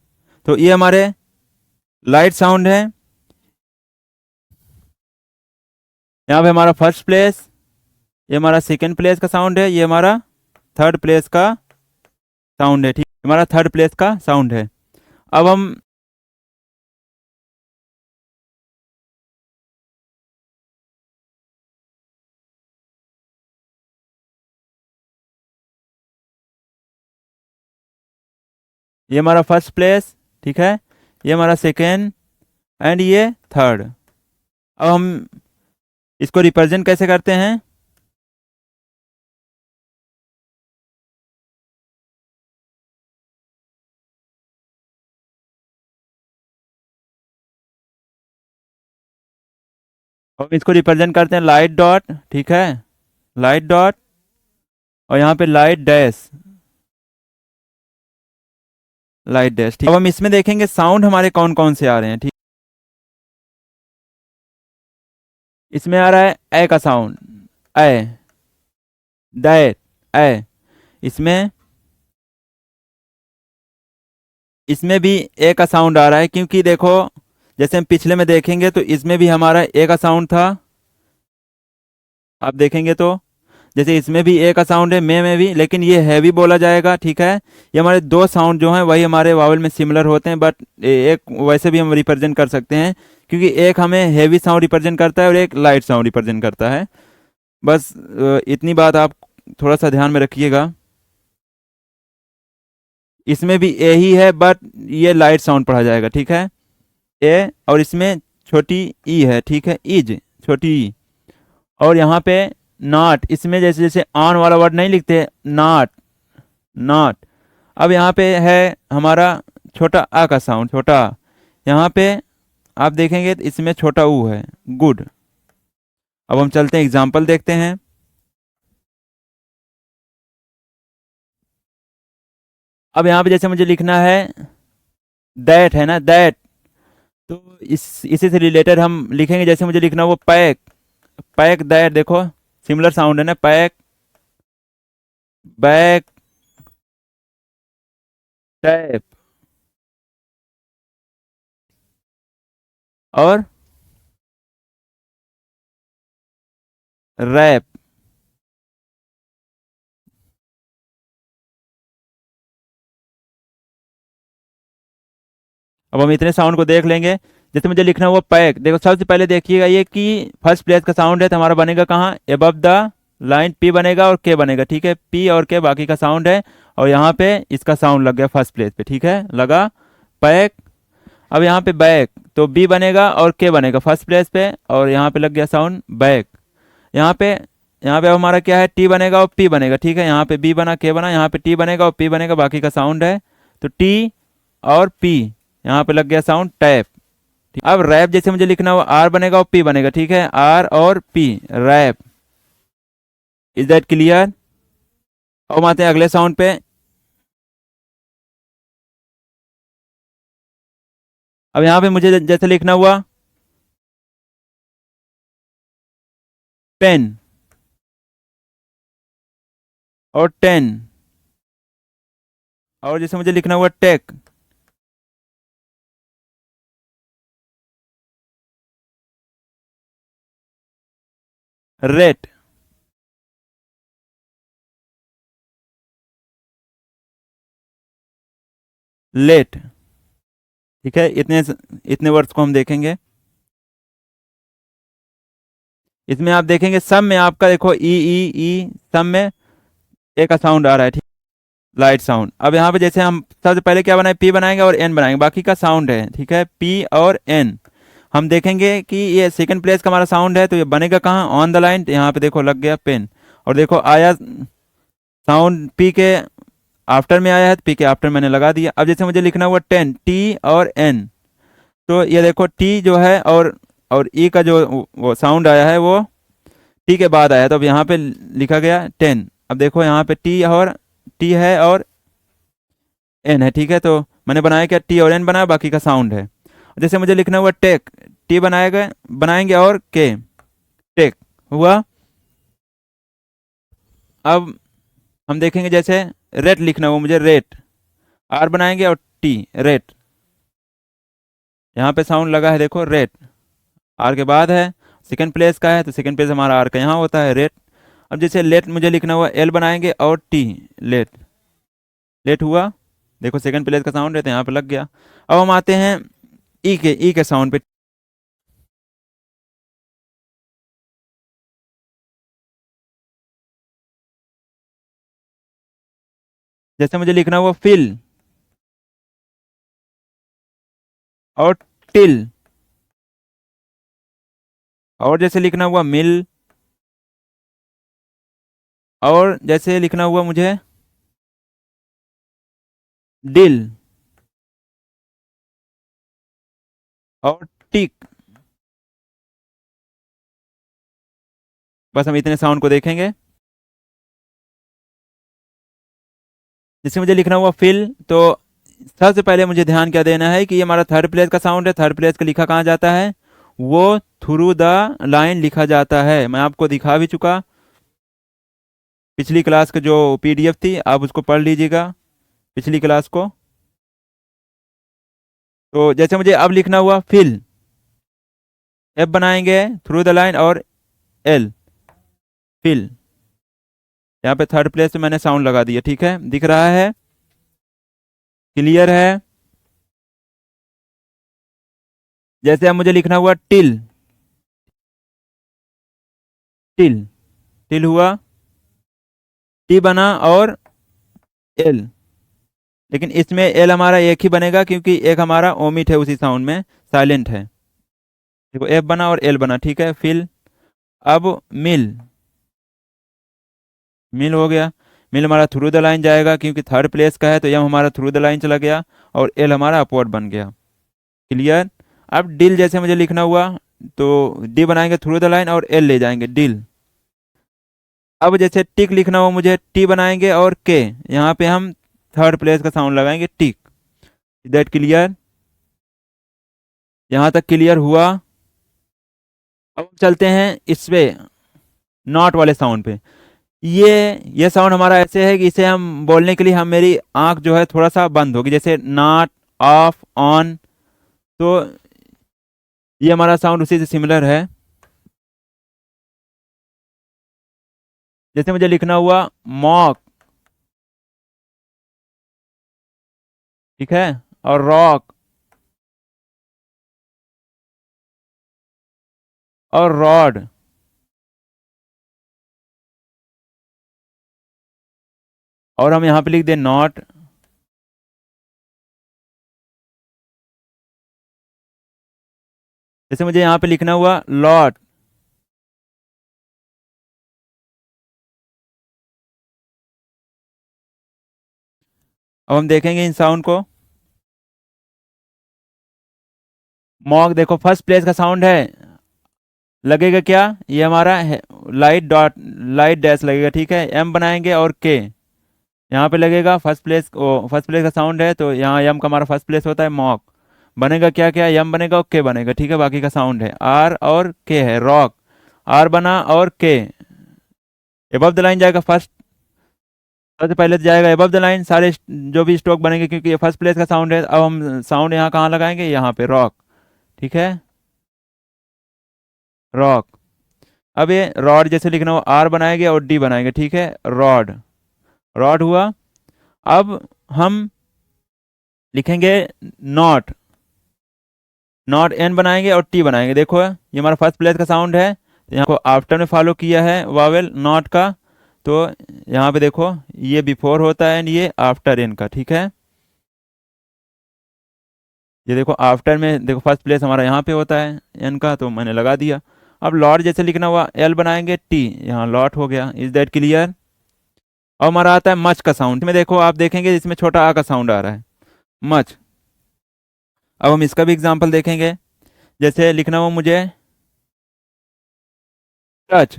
तो ये हमारे लाइट साउंड है। यहाँ पे हमारा फर्स्ट प्लेस, ये हमारा सेकंड प्लेस का साउंड है, ये हमारा थर्ड प्लेस का साउंड है, ठीक, हमारा थर्ड प्लेस का साउंड है। अब हम ये हमारा फर्स्ट प्लेस, ठीक है, ये हमारा सेकेंड एंड ये थर्ड। अब हम इसको रिप्रेजेंट कैसे करते हैं, हम इसको रिप्रेजेंट करते हैं लाइट डॉट, ठीक है, लाइट डॉट, और यहाँ पे लाइट डैश, लाइट डैश, ठीक। अब हम इसमें देखेंगे साउंड हमारे कौन कौन से आ रहे हैं, ठीक, इसमें आ रहा है ए का साउंड, ए, दैट, ए, इसमें इसमें भी ए का साउंड आ रहा है, क्योंकि देखो जैसे हम पिछले में देखेंगे तो इसमें भी हमारा ए का साउंड था, आप देखेंगे तो जैसे इसमें भी ए का साउंड है, में भी, लेकिन ये हैवी बोला जाएगा, ठीक है, ये हमारे दो साउंड जो हैं वही हमारे वावल में सिमिलर होते हैं, बट एक वैसे भी हम रिप्रेजेंट कर सकते हैं, क्योंकि एक हमें हैवी साउंड रिप्रेजेंट करता है और एक लाइट साउंड रिप्रेजेंट करता है, बस इतनी बात आप थोड़ा सा ध्यान में रखिएगा। इसमें भी ए ही है बट ये लाइट साउंड पढ़ा जाएगा, ठीक है, ए, और इसमें छोटी ई है, ठीक है, इज, छोटी ई, और यहाँ पे नॉट, इसमें जैसे जैसे ऑन वाला वर्ड नहीं लिखते, नॉट, नॉट। अब यहाँ पे है हमारा छोटा आ का साउंड, छोटा आ। यहाँ पे आप देखेंगे तो इसमें छोटा ऊ है, गुड। अब हम चलते हैं एग्जाम्पल देखते हैं। अब यहाँ पे जैसे मुझे लिखना है दैट, है ना, दैट। तो इसी से रिलेटेड हम लिखेंगे, जैसे मुझे लिखना वो पैक, पैक दैट, देखो सिमिलर साउंड है ना, पैक, बैक, टैप, और रैप। अब हम इतने साउंड को देख लेंगे। जैसे मुझे लिखना हुआ पैक, देखो सबसे पहले देखिएगा ये कि फर्स्ट प्लेस का साउंड है तो हमारा बनेगा कहाँ, एबव द लाइन, पी बनेगा और के बनेगा, ठीक है, पी और के बाकी का साउंड है। और यहाँ पे इसका साउंड लग गया फर्स्ट प्लेस पे, ठीक है, लगा पैक। अब यहाँ पे बैक, तो बी बनेगा और के बनेगा फर्स्ट प्लेस पे, और यहाँ पे लग गया साउंड बैक। यहाँ पे अब हमारा क्या है, टी बनेगा और पी बनेगा, ठीक है, यहाँ पे बी बना, के बना, यहाँ पे टी बनेगा और पी बनेगा, बाकी का साउंड है। तो टी और पी, यहाँ पे लग गया साउंड टैप। अब रैप जैसे मुझे लिखना हो, आर बनेगा और पी बनेगा, ठीक है, आर और P, rap. Is that clear? अब हम आते हैं अगले साउंड पे। अब यहाँ पे मुझे जैसे लिखना हुआ पेन और टेन, और जैसे मुझे लिखना हुआ टेक, रेट, लेट, ठीक है, इतने इतने वर्ड्स को हम देखेंगे। इसमें आप देखेंगे सब में आपका देखो ई ई ई, सब में ए का साउंड आ रहा है, ठीक, लाइट साउंड। अब यहाँ पे जैसे हम सबसे पहले क्या बनाए, पी बनाएंगे और एन बनाएंगे, बाकी का साउंड है, ठीक है, पी और एन। हम देखेंगे कि ये सेकंड प्लेस का हमारा साउंड है, तो ये बनेगा कहाँ, ऑन द लाइन, तो यहाँ पे देखो लग गया पेन। और देखो आया साउंड पी के आफ्टर में आया है, तो पी के आफ्टर मैंने लगा दिया। अब जैसे मुझे लिखना हुआ टेन, टी और एन, तो ये देखो टी जो है और ई का जो वो साउंड आया है वो टी के बाद आया है, तो अब यहाँ पे लिखा गया टेन। अब देखो यहाँ पे टी है और एन है, ठीक है, तो मैंने बनाया क्या, टी और एन बनाया, बाकी का साउंड है। जैसे मुझे लिखना हुआ टेक, टी बनाएगा, बनाएंगे और के, टेक हुआ। अब हम देखेंगे जैसे रेट लिखना हुआ मुझे, रेट, आर बनाएंगे और टी, रेट, यहाँ पे साउंड लगा है देखो रेट, आर के बाद है, सेकंड प्लेस का है तो सेकंड प्लेस हमारा आर का यहाँ होता है, रेट। अब जैसे लेट मुझे लिखना हुआ, एल बनाएंगे और टी, लेट, लेट हुआ, देखो सेकंड प्लेस का साउंड है तो यहाँ पे लग गया। अब हम आते हैं ई के साउंड पे। जैसे मुझे लिखना हुआ फिल और टिल, और जैसे लिखना हुआ मिल, और जैसे लिखना हुआ मुझे डिल और टिक। बस हम इतने साउंड को देखेंगे। जैसे मुझे लिखना हुआ फिल, तो सबसे पहले मुझे ध्यान क्या देना है कि ये हमारा थर्ड प्लेस का साउंड है, थर्ड प्लेस का लिखा कहाँ जाता है, वो थ्रू द लाइन लिखा जाता है। मैं आपको दिखा भी चुका पिछली क्लास का जो पीडीएफ थी, आप उसको पढ़ लीजिएगा पिछली क्लास को। तो जैसे मुझे अब लिखना हुआ फिल, एफ बनाएंगे थ्रू द लाइन और एल, फिल, यहाँ पे थर्ड प्लेस पे मैंने साउंड लगा दिया, ठीक है, दिख रहा है, क्लियर है। जैसे अब मुझे लिखना हुआ टिल, टिल, टिल हुआ, टी बना और एल, लेकिन इसमें एल हमारा एक ही बनेगा क्योंकि एक हमारा ओमिट है उसी साउंड में, साइलेंट है। देखो एफ बना और एल बना, ठीक है, फिल। अब मिल, मिल हो गया। मिल हमारा थ्रू द लाइन जाएगा क्योंकि थर्ड प्लेस का है, तो यम हमारा थ्रू द लाइन चला गया और एल हमारा अपवर्ड बन गया। क्लियर। अब डिल जैसे मुझे लिखना हुआ, तो डी बनाएंगे थ्रू द लाइन और एल ले जाएंगे डिल। अब जैसे टिक लिखना हो मुझे, टी बनाएंगे और के, यहाँ पे हम थर्ड प्लेस का साउंड लगाएंगे टिक। That clear. यहाँ तक क्लियर हुआ। अब चलते हैं इस पे, नॉट वाले साउंड पे। ये ये साउंड हमारा ऐसे है कि इसे हम बोलने के लिए हम मेरी आंख जो है थोड़ा सा बंद होगी, जैसे नॉट, ऑफ, ऑन। तो ये हमारा साउंड उसी से सिमिलर है। जैसे मुझे लिखना हुआ मॉक, ठीक है, और रॉक और रॉड। और हम यहाँ पे लिख दें नॉट। जैसे मुझे यहाँ पे लिखना हुआ लॉट। अब हम देखेंगे इन साउंड को। मॉक देखो फर्स्ट प्लेस का साउंड है, लगेगा क्या, ये हमारा लाइट डॉट, लाइट डैश लगेगा, ठीक है। एम बनाएंगे और के, यहाँ पे लगेगा फर्स्ट प्लेस, ओ फर्स्ट प्लेस का साउंड है तो यहाँ यम का हमारा फर्स्ट प्लेस होता है मॉक। बनेगा क्या क्या, यम बनेगा और के बनेगा, ठीक है। बाकी का साउंड है आर और के है रॉक। आर बना और के, एबव द लाइन जाएगा फर्स्ट, सबसे पहले तो जाएगा एबव द लाइन सारे जो भी स्ट्रोक बनेंगे, क्योंकि ये फर्स्ट प्लेस का साउंड है। अब हम साउंड यहाँ कहाँ लगाएंगे, यहाँ पे रॉक, ठीक है, रॉक। अब ये रॉड जैसे लिखना हो, आर बनाएंगे और डी बनाएंगे, ठीक है, रॉड, रॉड हुआ। अब हम लिखेंगे नॉट, नॉट एन बनाएंगे और टी बनाएंगे। देखो ये हमारा फर्स्ट प्लेस का साउंड है, तो यहाँ को आफ्टर में फॉलो किया है वावेल नॉट का, तो यहाँ पे देखो ये बिफोर होता है एंड ये आफ्टर एन का, ठीक है। ये देखो आफ्टर में देखो फर्स्ट प्लेस हमारा यहाँ पे होता है एन का, तो मैंने लगा दिया। अब लॉट जैसे लिखना हुआ एल बनाएंगे टी, यहाँ लॉट हो गया। Is that clear. अब हमारा आता है मच का साउंड में, देखो आप देखेंगे इसमें छोटा आ का साउंड आ रहा है, मच। अब हम इसका भी एग्जाम्पल देखेंगे। जैसे लिखना हो मुझे टच,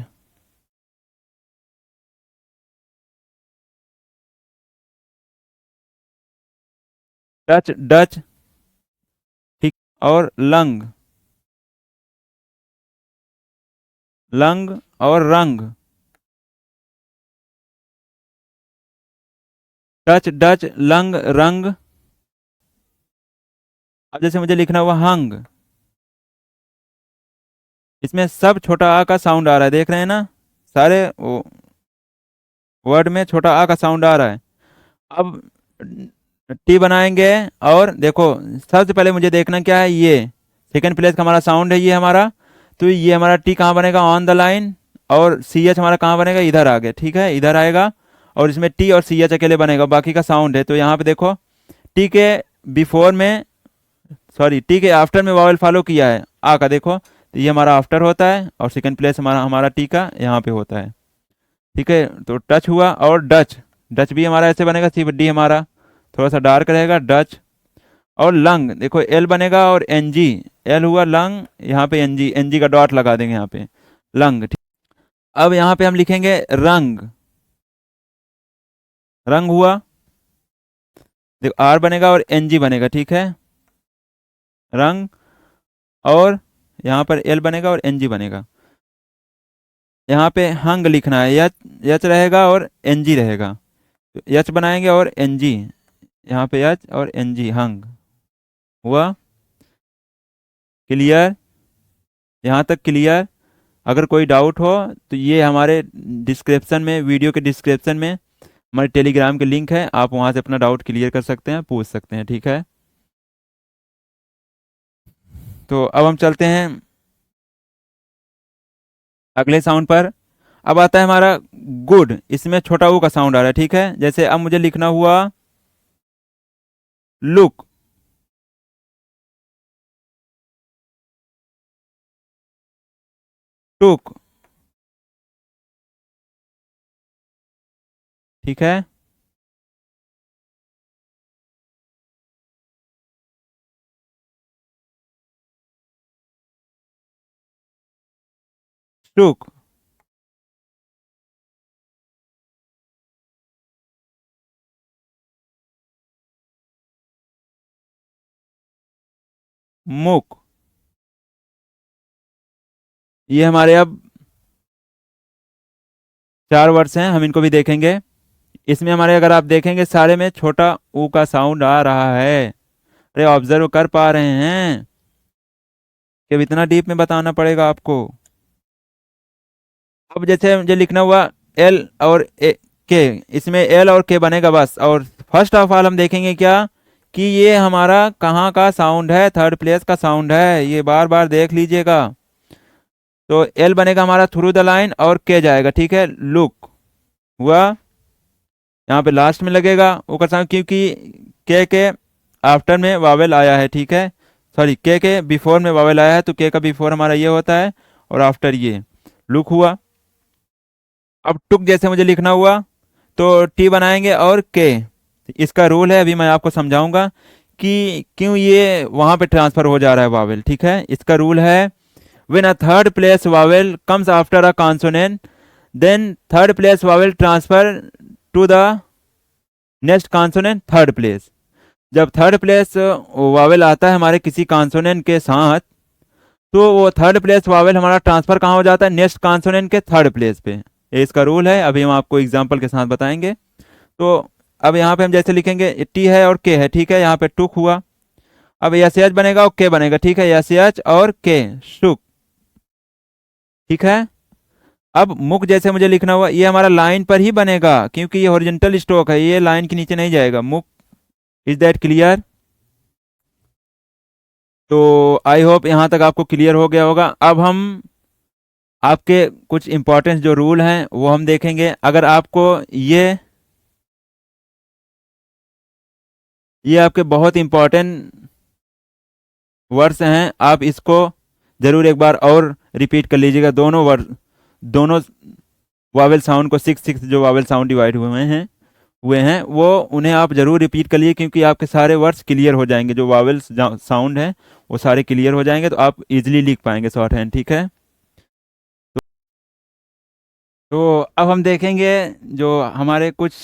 टच डच, ठीक, और लंग, लंग और रंग, टच डच लंग रंग। अब जैसे मुझे लिखना हुआ हंग, इसमें सब छोटा आ का साउंड आ रहा है, देख रहे हैं ना, सारे वर्ड में छोटा आ का साउंड आ रहा है। अब टी बनाएंगे और देखो सबसे पहले मुझे देखना क्या है, ये सेकंड प्लेस का हमारा साउंड है ये हमारा, तो ये हमारा टी कहाँ बनेगा, ऑन द लाइन। और सी एच हमारा कहाँ बनेगा, इधर आ गया, ठीक है, इधर आएगा। और इसमें टी और सी एच अकेले बनेगा, बाकी का साउंड है। तो यहाँ पे देखो टी के बिफोर में, सॉरी टी के आफ्टर में वावल फॉलो किया है आ का, देखो तो ये हमारा आफ्टर होता है और सेकंड प्लेस हमारा हमारा टी का यहाँ पे होता है, ठीक है। तो टच हुआ और डच, डच भी हमारा ऐसे बनेगा, सी डी हमारा थोड़ा सा डार्क रहेगा डच। और लंग देखो एल बनेगा और एन जी, एल हुआ लंग, यहाँ पे एन जी, एन जी का डॉट लगा देंगे यहाँ पे, लंग, ठीक। अब यहाँ पे हम लिखेंगे रंग, रंग हुआ, देखो आर बनेगा और एन जी बनेगा, ठीक है, रंग। और यहाँ पर एल बनेगा और एन जी बनेगा। यहाँ पे हंग लिखना है, यच, यच रहेगा और एन जी रहेगा, तो यच बनाएंगे और एन जी, यहाँ पे यच और एन जी, हंग हुआ। क्लियर, यहाँ तक क्लियर। अगर कोई डाउट हो तो ये हमारे डिस्क्रिप्शन में, वीडियो के डिस्क्रिप्शन में हमारे टेलीग्राम के लिंक है, आप वहाँ से अपना डाउट क्लियर कर सकते हैं, पूछ सकते हैं, ठीक है। तो अब हम चलते हैं अगले साउंड पर। अब आता है हमारा गुड, इसमें छोटा ऊ का साउंड आ रहा है, ठीक है। जैसे अब मुझे लिखना हुआ लुक, टुक, ठीक है। टुक, मुक, ये हमारे अब 4 वर्ड्स हैं, हम इनको भी देखेंगे। इसमें हमारे अगर आप देखेंगे सारे में छोटा ऊ का साउंड आ रहा है। अरे ऑब्जर्व कर पा रहे हैं कि अब इतना डीप में बताना पड़ेगा आपको। अब जैसे मुझे लिखना हुआ एल और के, इसमें एल और के बनेगा बस। और फर्स्ट ऑफ ऑल हम देखेंगे क्या कि ये हमारा कहाँ का साउंड है, थर्ड प्लेस का साउंड है, ये बार बार देख लीजिएगा। तो एल बनेगा हमारा थ्रू द लाइन और के जाएगा, ठीक है। लुक हुआ, यहाँ पे लास्ट में लगेगा वो का साउंड, क्योंकि के आफ्टर में वावेल आया है, ठीक है। सॉरी, के बिफोर में वावेल आया है, तो के का बिफोर हमारा ये होता है और आफ्टर ये लुक हुआ। अब टुक जैसे मुझे लिखना हुआ तो टी बनाएंगे और के। इसका रूल है, अभी मैं आपको समझाऊंगा कि क्यों ये वहां पे ट्रांसफर हो जा रहा है वावेल, ठीक है। इसका रूल है, when a third place vowel comes after a consonant then third place vowel transfer to the next consonant third place. जब थर्ड प्लेस वावेल आता है हमारे किसी कॉन्सोनेंट के साथ, तो वो थर्ड प्लेस वावेल हमारा ट्रांसफर कहाँ हो जाता है, नेक्स्ट कॉन्सोनेंट के थर्ड प्लेस पे। ये इसका रूल है, अभी हम आपको एग्जांपल के साथ बताएंगे। तो अब यहाँ पे हम जैसे लिखेंगे टी है और के है, ठीक है। यहाँ पे टुक हुआ, अब यस एच बनेगा और के बनेगा, ठीक है। यस एच और के, शुक, ठीक है। अब मुक जैसे मुझे लिखना हुआ, ये हमारा लाइन पर ही बनेगा क्योंकि ये हॉरिजॉन्टल स्ट्रोक है, ये लाइन के नीचे नहीं जाएगा। मुक, इज दैट क्लियर? तो आई होप यहाँ तक आपको क्लियर हो गया होगा। अब हम आपके कुछ इंपॉर्टेंट जो रूल हैं वो हम देखेंगे। अगर आपको ये आपके बहुत इंपॉर्टेंट वर्ड्स हैं, आप इसको जरूर एक बार और रिपीट कर लीजिएगा। दोनों वर्ड, दोनों वावेल साउंड को, सिक्स सिक्स जो वावेल साउंड डिवाइड हुए हैं वो, उन्हें आप जरूर रिपीट कर लीजिए, क्योंकि आपके सारे वर्ड्स क्लियर हो जाएंगे। जो वावेल साउंड है वो सारे क्लियर हो जाएंगे, तो आप इजीली लिख पाएंगे शॉर्ट हैंड, ठीक है। तो अब हम देखेंगे जो हमारे कुछ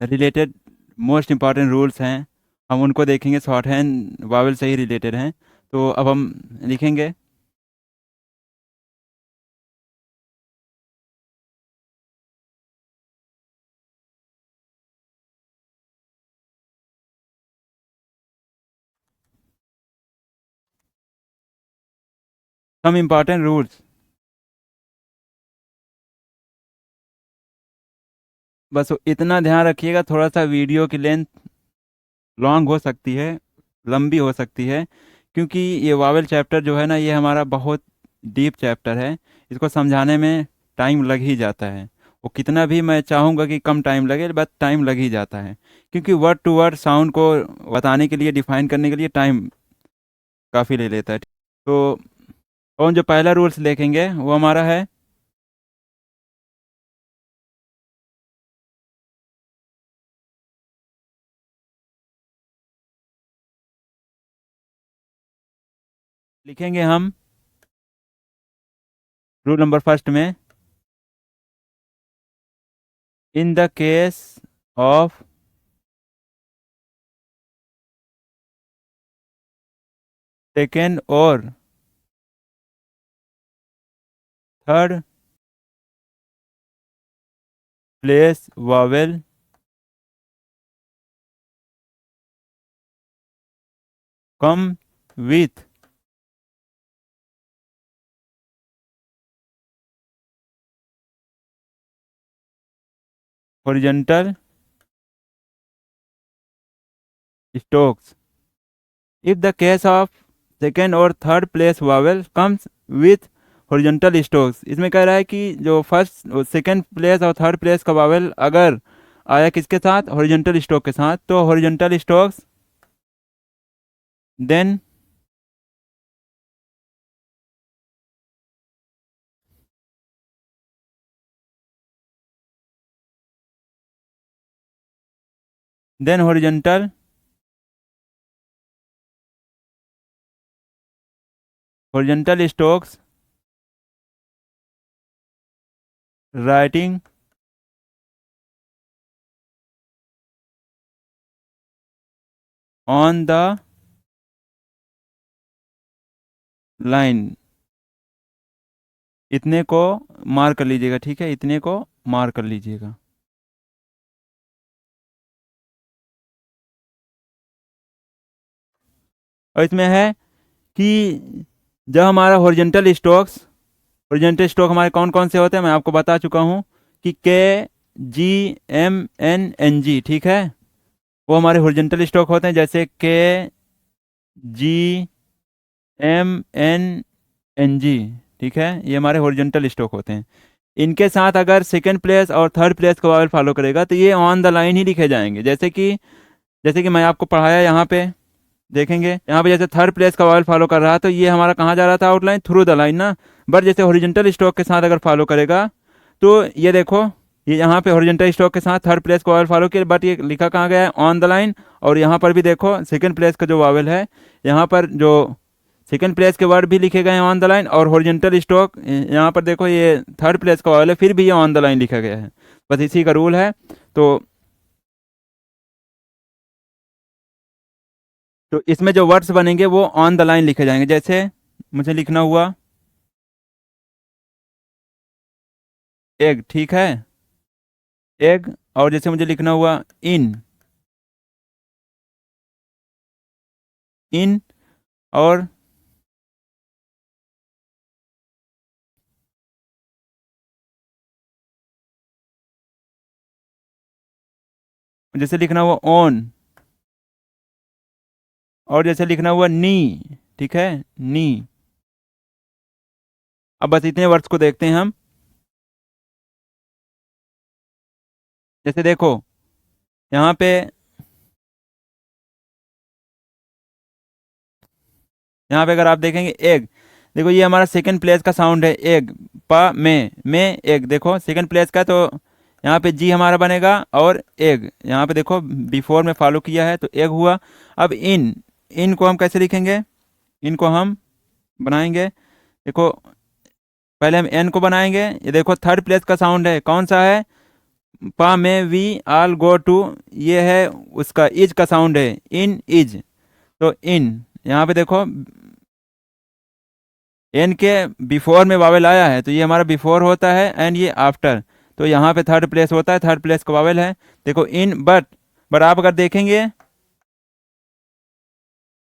रिलेटेड मोस्ट इम्पॉर्टेंट रूल्स हैं, हम उनको देखेंगे, शॉर्ट हैंड वावेल से ही रिलेटेड हैं। तो अब हम लिखेंगे, सम इम्पॉर्टेंट रूल्स। बस इतना ध्यान रखिएगा, थोड़ा सा वीडियो की लेंथ लॉन्ग हो सकती है, लंबी हो सकती है, क्योंकि ये वावेल चैप्टर जो है ना, ये हमारा बहुत डीप चैप्टर है। इसको समझाने में टाइम लग ही जाता है। वो कितना भी मैं चाहूँगा कि कम टाइम लगे, बट टाइम लग ही जाता है, क्योंकि वर्ड टू वर्ड साउंड को बताने के लिए, डिफाइन करने के लिए टाइम काफ़ी ले लेता है। तो और जो पहला रूल्स देखेंगे वो हमारा है, लिखेंगे हम रूल नंबर फर्स्ट में, in the case of second और third place vowel come with horizontal strokes. If the case of second और third place vowel comes with horizontal strokes, इसमें कह रहा है कि जो फर्स्ट सेकंड प्लेस और थर्ड प्लेस का वावेल अगर आया किसके साथ, हॉरिजॉन्टल स्ट्रोक के साथ, तो horizontal strokes then then horizontal strokes writing on the line, इतने को मार्क कर लीजिएगा, ठीक है, इतने को मार्क कर लीजिएगा। और इसमें है कि जब हमारा हॉरिजॉन्टल स्ट्रोक हमारे कौन कौन से होते हैं मैं आपको बता चुका हूँ कि KGMNNG, ठीक है, वो हमारे हॉरिजॉन्टल स्ट्रोक होते हैं, जैसे KGMNNG, ठीक है, ये हमारे हॉरिजॉन्टल स्ट्रोक होते हैं। इनके साथ अगर सेकंड प्लेस और थर्ड प्लेस का वावल फॉलो करेगा तो ये ऑन द लाइन ही लिखे जाएंगे। जैसे कि मैं आपको पढ़ाया यहाँ पे, देखेंगे यहाँ पे जैसे थर्ड प्लेस का वावल फॉलो कर रहा तो ये हमारा कहाँ जा रहा था, आउटलाइन थ्रू द लाइन ना। बट जैसे हॉरिजॉन्टल स्ट्रोक के साथ अगर फॉलो करेगा तो ये देखो, ये यहाँ पे हॉरिजॉन्टल स्ट्रोक के साथ थर्ड प्लेस का वावल फॉलो किया, बट ये लिखा कहाँ गया है, ऑन द लाइन। और यहाँ पर भी देखो सेकंड प्लेस का जो वावल है, यहाँ पर जो सेकंड प्लेस के वर्ड भी लिखे गए हैं ऑन द लाइन, और हॉरिजॉन्टल स्ट्रोक यहाँ पर देखो ये थर्ड प्लेस का वावल है, फिर भी ये ऑन द लाइन लिखा गया है। बस इसी का रूल है। तो इसमें जो वर्ड्स बनेंगे वो ऑन द लाइन लिखे जाएंगे। जैसे मुझे लिखना हुआ एग, ठीक है, एग। और जैसे मुझे लिखना हुआ इन, इन। और जैसे लिखना हुआ ऑन। और जैसे लिखना हुआ नी, ठीक है, नी। अब बस इतने वर्ड्स को देखते हैं हम। जैसे देखो यहाँ पे, अगर आप देखेंगे एग, देखो ये हमारा सेकंड प्लेस का साउंड है एग, पा में एग, देखो सेकंड प्लेस का, तो यहाँ पे जी हमारा बनेगा और एग यहाँ पे देखो बिफोर में फॉलो किया है तो एग हुआ। अब इन को हम कैसे लिखेंगे, इनको हम बनाएंगे, देखो पहले हम एन को बनाएंगे, ये देखो थर्ड प्लेस का साउंड है, कौन सा है, pa may we all go to, ये है उसका इज का साउंड है, इन इज। तो इन यहाँ पे देखो एन के बिफोर में वावेल आया है तो ये हमारा बिफोर होता है, एंड ये आफ्टर, तो यहाँ पे थर्ड प्लेस होता है, थर्ड प्लेस का वावेल है। देखो इन बट आप अगर देखेंगे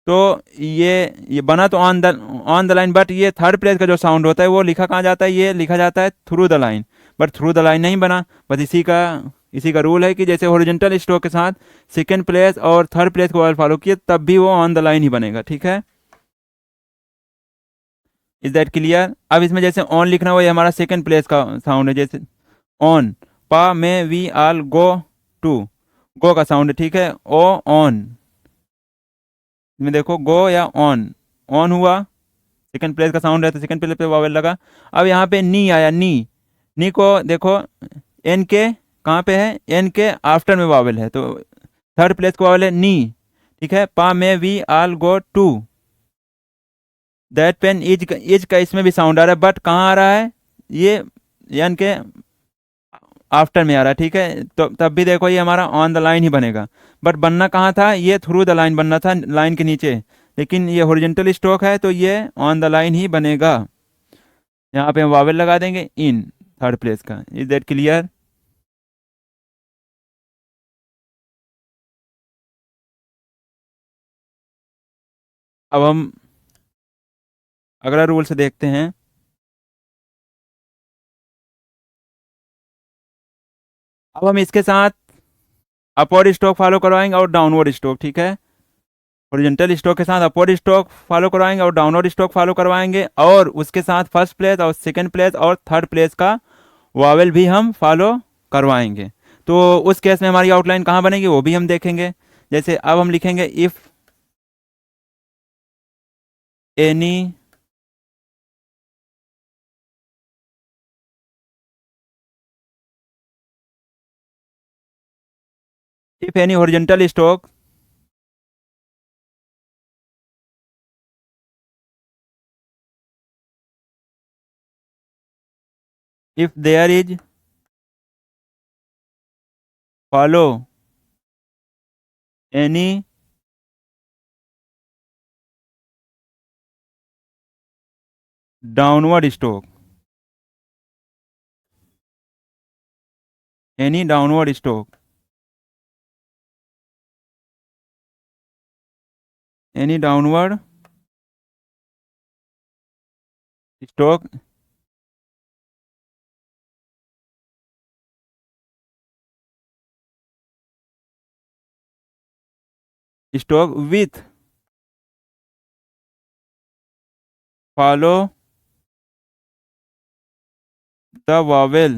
तो ये बना तो ऑन द लाइन, बट ये थर्ड प्लेस का जो साउंड होता है वो लिखा कहाँ जाता है, ये लिखा जाता है through the line, but through the line नहीं बना। बस इसी का रूल है कि जैसे हॉरिजॉन्टल स्ट्रोक के साथ सेकंड प्लेस और थर्ड प्लेस को वावेल फॉलो किए तब भी वो ऑन द लाइन ही बनेगा, ठीक है। Is that clear. अब इसमें जैसे ऑन लिखना हुआ, ये हमारा सेकंड प्लेस का साउंड है, जैसे ऑन, पा may we all go to, गो का साउंड है, ठीक है, ओ ऑन, इसमें देखो गो या ऑन, ऑन हुआ, सेकंड प्लेस का साउंड है तो सेकंड प्लेस पे वावेल लगा। अब यहाँ पे नी आया, नी को देखो एन के कहाँ पे है, एन के आफ्टर में वावेल है तो थर्ड प्लेस का वावेल है नी, ठीक है, pa may we all go too, that pen is का इसमें भी साउंड आ रहा है, बट कहाँ आ रहा है, ये एन के आफ्टर में आ रहा है, ठीक है, तो तब भी देखो ये हमारा ऑन द लाइन ही बनेगा। बट बनना कहाँ था, ये थ्रू द लाइन बनना था, लाइन के नीचे, लेकिन ये हॉरिजॉन्टल स्ट्रोक है तो ये ऑन द लाइन ही बनेगा। यहाँ पे हम वावेल लगा देंगे इन थर्ड प्लेस का। Is that clear. अब हम अगला रूल से देखते हैं। अब हम इसके साथ अपवर्ड स्ट्रोक फॉलो करवाएंगे और डाउनवर्ड स्ट्रोक, ठीक है, हॉरिजॉन्टल स्ट्रोक के साथ अपवर्ड स्ट्रोक फॉलो करवाएंगे और डाउनवर्ड स्ट्रोक फॉलो करवाएंगे, और उसके साथ फर्स्ट प्लेस और सेकंड प्लेस और थर्ड प्लेस का वावेल भी हम फॉलो करवाएंगे। तो उस केस में हमारी आउटलाइन कहाँ बनेगी वो भी हम देखेंगे। जैसे अब हम लिखेंगे if any if any horizontal stroke if there is follow any downward stroke, any downward stroke, any downward stroke stroke with follow the vowel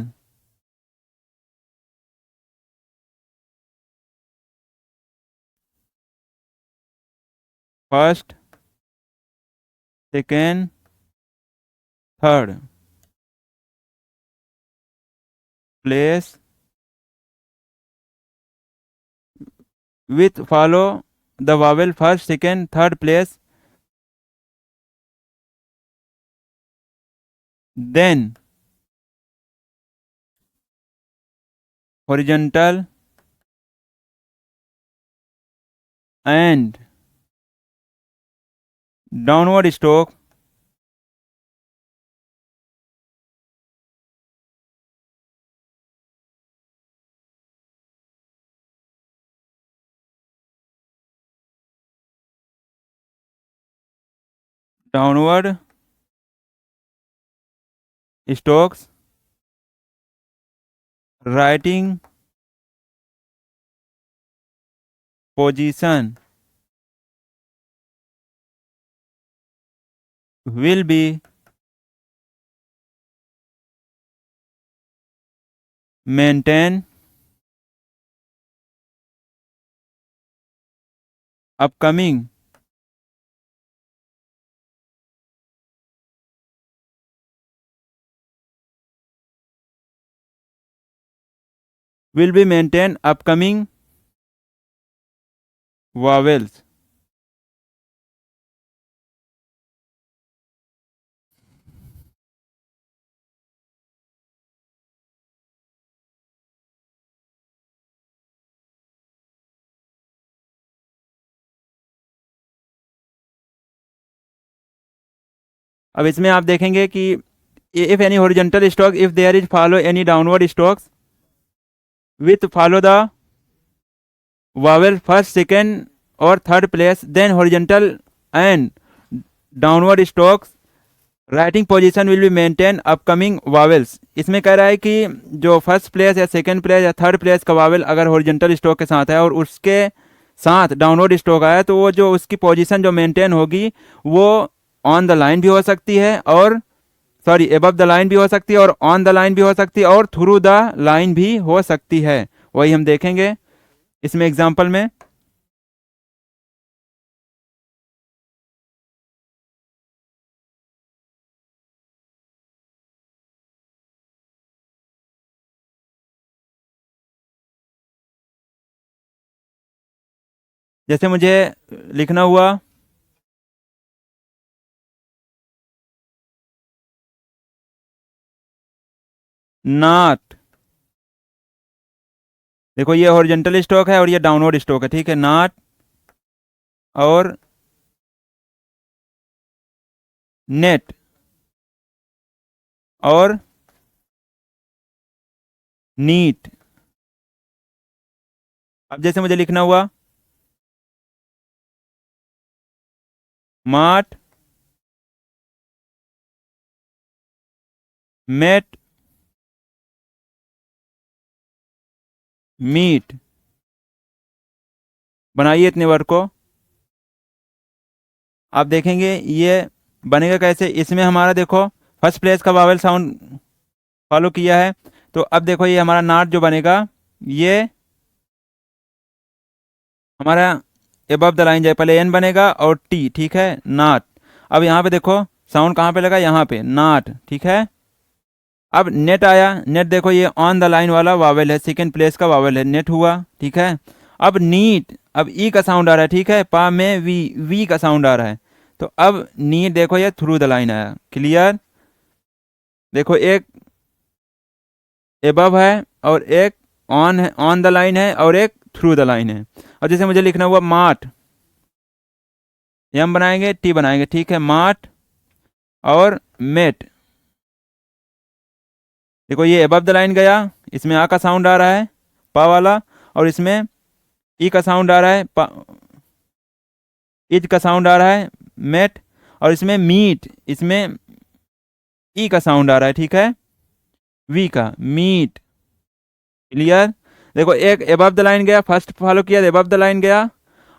first, second, third place with follow the vowel first, second, third place, then horizontal and downward stroke downward strokes writing position will be maintained upcoming will be maintained upcoming vowels. अब इसमें आप देखेंगे कि if any horizontal stroke if there is follow any downward strokes with follow the vowel first, second और third place, then horizontal and downward strokes writing position will be maintain upcoming vowels. इसमें कह रहा है कि जो first place या second place या third place का वावेल अगर हॉरिजॉन्टल स्ट्रोक के साथ है और उसके साथ डाउनवर्ड स्ट्रोक आया तो वो जो उसकी पोजीशन जो मेंटेन होगी वो ऑन द लाइन भी हो सकती है और सॉरी एबव द लाइन भी हो सकती है और ऑन द लाइन भी हो सकती है और थ्रू द लाइन भी हो सकती है। वही हम देखेंगे इसमें एग्जाम्पल में। जैसे मुझे लिखना हुआ नॉट, देखो ये हॉरिजॉन्टल स्ट्रोक है और ये डाउनवर्ड स्ट्रोक है, ठीक है। नॉट और नेट और नीट। अब जैसे मुझे लिखना हुआ माट मेट मीट, बनाइए इतने वर्ड को। आप देखेंगे ये बनेगा कैसे। इसमें हमारा देखो फर्स्ट प्लेस का वावेल साउंड फॉलो किया है, तो अब देखो ये हमारा नाट जो बनेगा ये हमारा एबव द लाइन जाए, पहले एन बनेगा और टी, ठीक है, नाट। अब यहाँ पे देखो साउंड कहाँ पे लगा, यहाँ पे नाट, ठीक है। अब नेट आया, नेट देखो ये ऑन द लाइन वाला वावेल है, सेकेंड प्लेस का वावेल है, नेट हुआ, ठीक है। अब नीट, अब ई का साउंड आ रहा है, ठीक है, पा में वी का साउंड आ रहा है। तो अब नीट देखो ये थ्रू द लाइन आया, क्लियर। देखो एक एबव है और एक ऑन है, ऑन द लाइन है, और एक थ्रू द लाइन है। और जैसे मुझे लिखना हुआ मार्ट, एम बनाएंगे टी बनाएंगे, ठीक है, मार्ट और मेट। देखो ये एबव द लाइन गया, इसमें आ का साउंड आ रहा है पा वाला, और इसमें ई का साउंड आ रहा है इज का साउंड आ रहा है मेट, और इसमें मीट, इसमें ई का साउंड आ रहा है, ठीक है, वी का मीट, क्लियर। देखो एक एबव द लाइन गया, फर्स्ट फॉलो किया एबव द लाइन गया,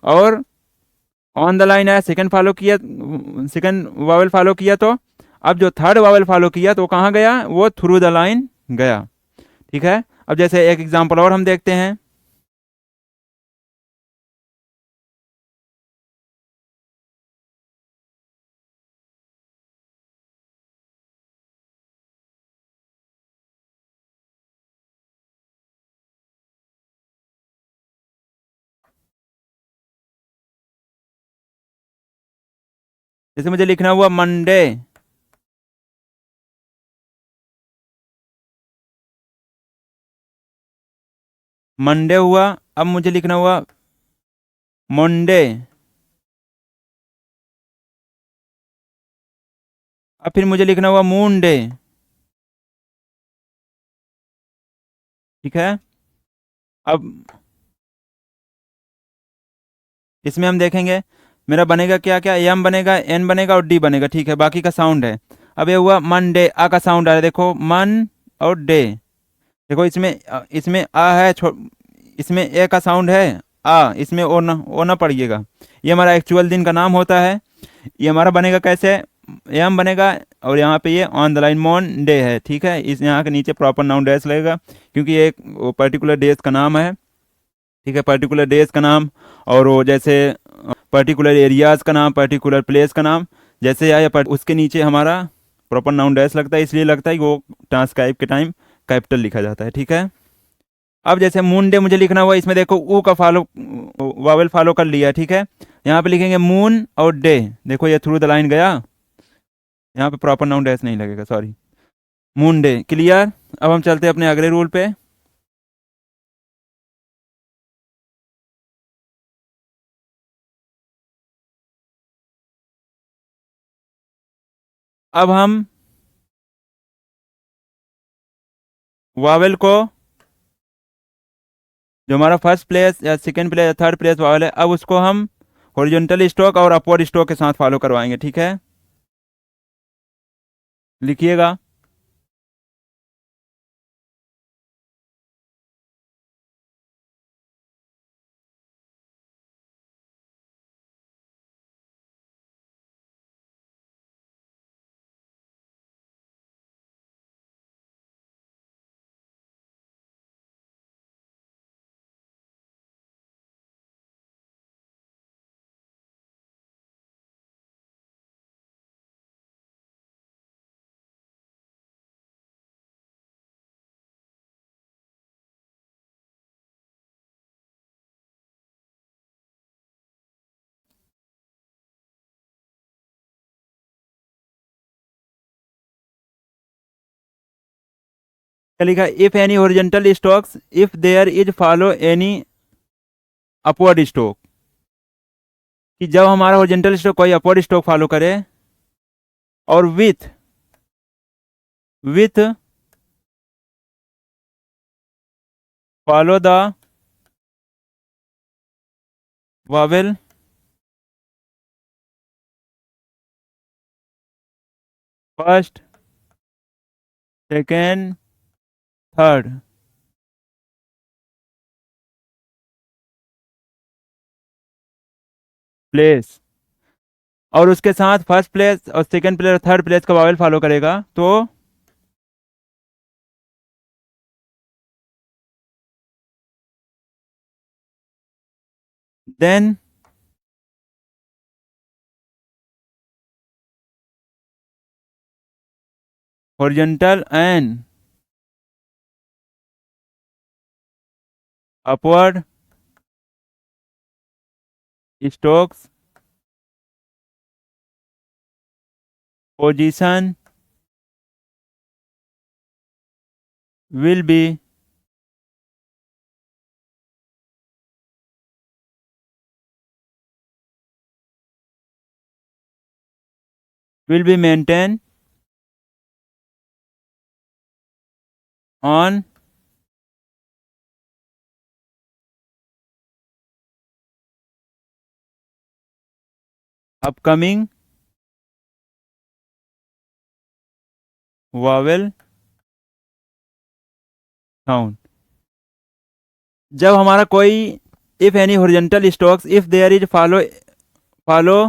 और ऑन द लाइन आया, सेकंड फॉलो किया, सेकंड वावल फॉलो किया, तो अब जो थर्ड वावल फॉलो किया तो कहाँ गया, वो थ्रू द लाइन गया, ठीक है। अब जैसे एक एग्जांपल और हम देखते हैं। जैसे मुझे लिखना हुआ मंडे, मंडे हुआ। अब मुझे लिखना हुआ मंडे, अब फिर मुझे लिखना हुआ मून डे, ठीक है। अब इसमें हम देखेंगे मेरा बनेगा क्या क्या, एम बनेगा, एन बनेगा और डी बनेगा, ठीक है, बाकी का साउंड है। अब ये हुआ मंडे, आ का साउंड आ रहा है, देखो मन और डे। देखो इसमें इसमें आ है, इसमें ए का साउंड है, आ, इसमें ओ ना पड़िएगा। ये हमारा एक्चुअल दिन का नाम होता है। ये हमारा बनेगा कैसे, एम बनेगा, और यहाँ पे ये ऑन द लाइन मॉन डे है, ठीक है, इस यहाँ के नीचे प्रॉपर नाउन डैश लगेगा, क्योंकि ये एक पर्टिकुलर डेज का नाम है, ठीक है, पर्टिकुलर डेज का नाम। और वो जैसे पर्टिकुलर एरियाज का नाम, पर्टिकुलर प्लेस का नाम जैसे आया, उसके नीचे हमारा प्रॉपर नाउन डैश लगता है, इसलिए लगता है कि वो ट्रांसक्राइब के टाइम कैपिटल लिखा जाता है, ठीक है। अब जैसे मून डे मुझे लिखना हुआ, इसमें देखो ऊ का फॉलो, वावल फॉलो कर लिया, ठीक है। यहाँ पे लिखेंगे मून और डे, देखो ये थ्रू द लाइन गया, यहाँ पे प्रॉपर नाउन डैश नहीं लगेगा, सॉरी, मून डे, क्लियर। अब हम चलते हैं अपने अगले रूल पे। अब हम वावल को, जो हमारा फर्स्ट प्लेस या सेकंड प्लेस या थर्ड प्लेस वावल है, अब उसको हम हॉरिजॉन्टल स्ट्रोक और अपवर्ड स्ट्रोक के साथ फॉलो करवाएंगे, ठीक है, लिखिएगा। क्या लिखा, if any horizontal strokes if there is follow any upward stroke, कि जब हमारा हॉरिजॉन्टल स्ट्रोक कोई अपवर्ड स्ट्रोक फॉलो करे, और with follow the vowel first second third place, और उसके साथ फर्स्ट प्लेस और सेकंड प्लेस और थर्ड प्लेस का वावेल फॉलो करेगा, तो then horizontal and upward strokes position will be maintain on upcoming vowel sound. जब हमारा कोई if any horizontal strokes if there is follow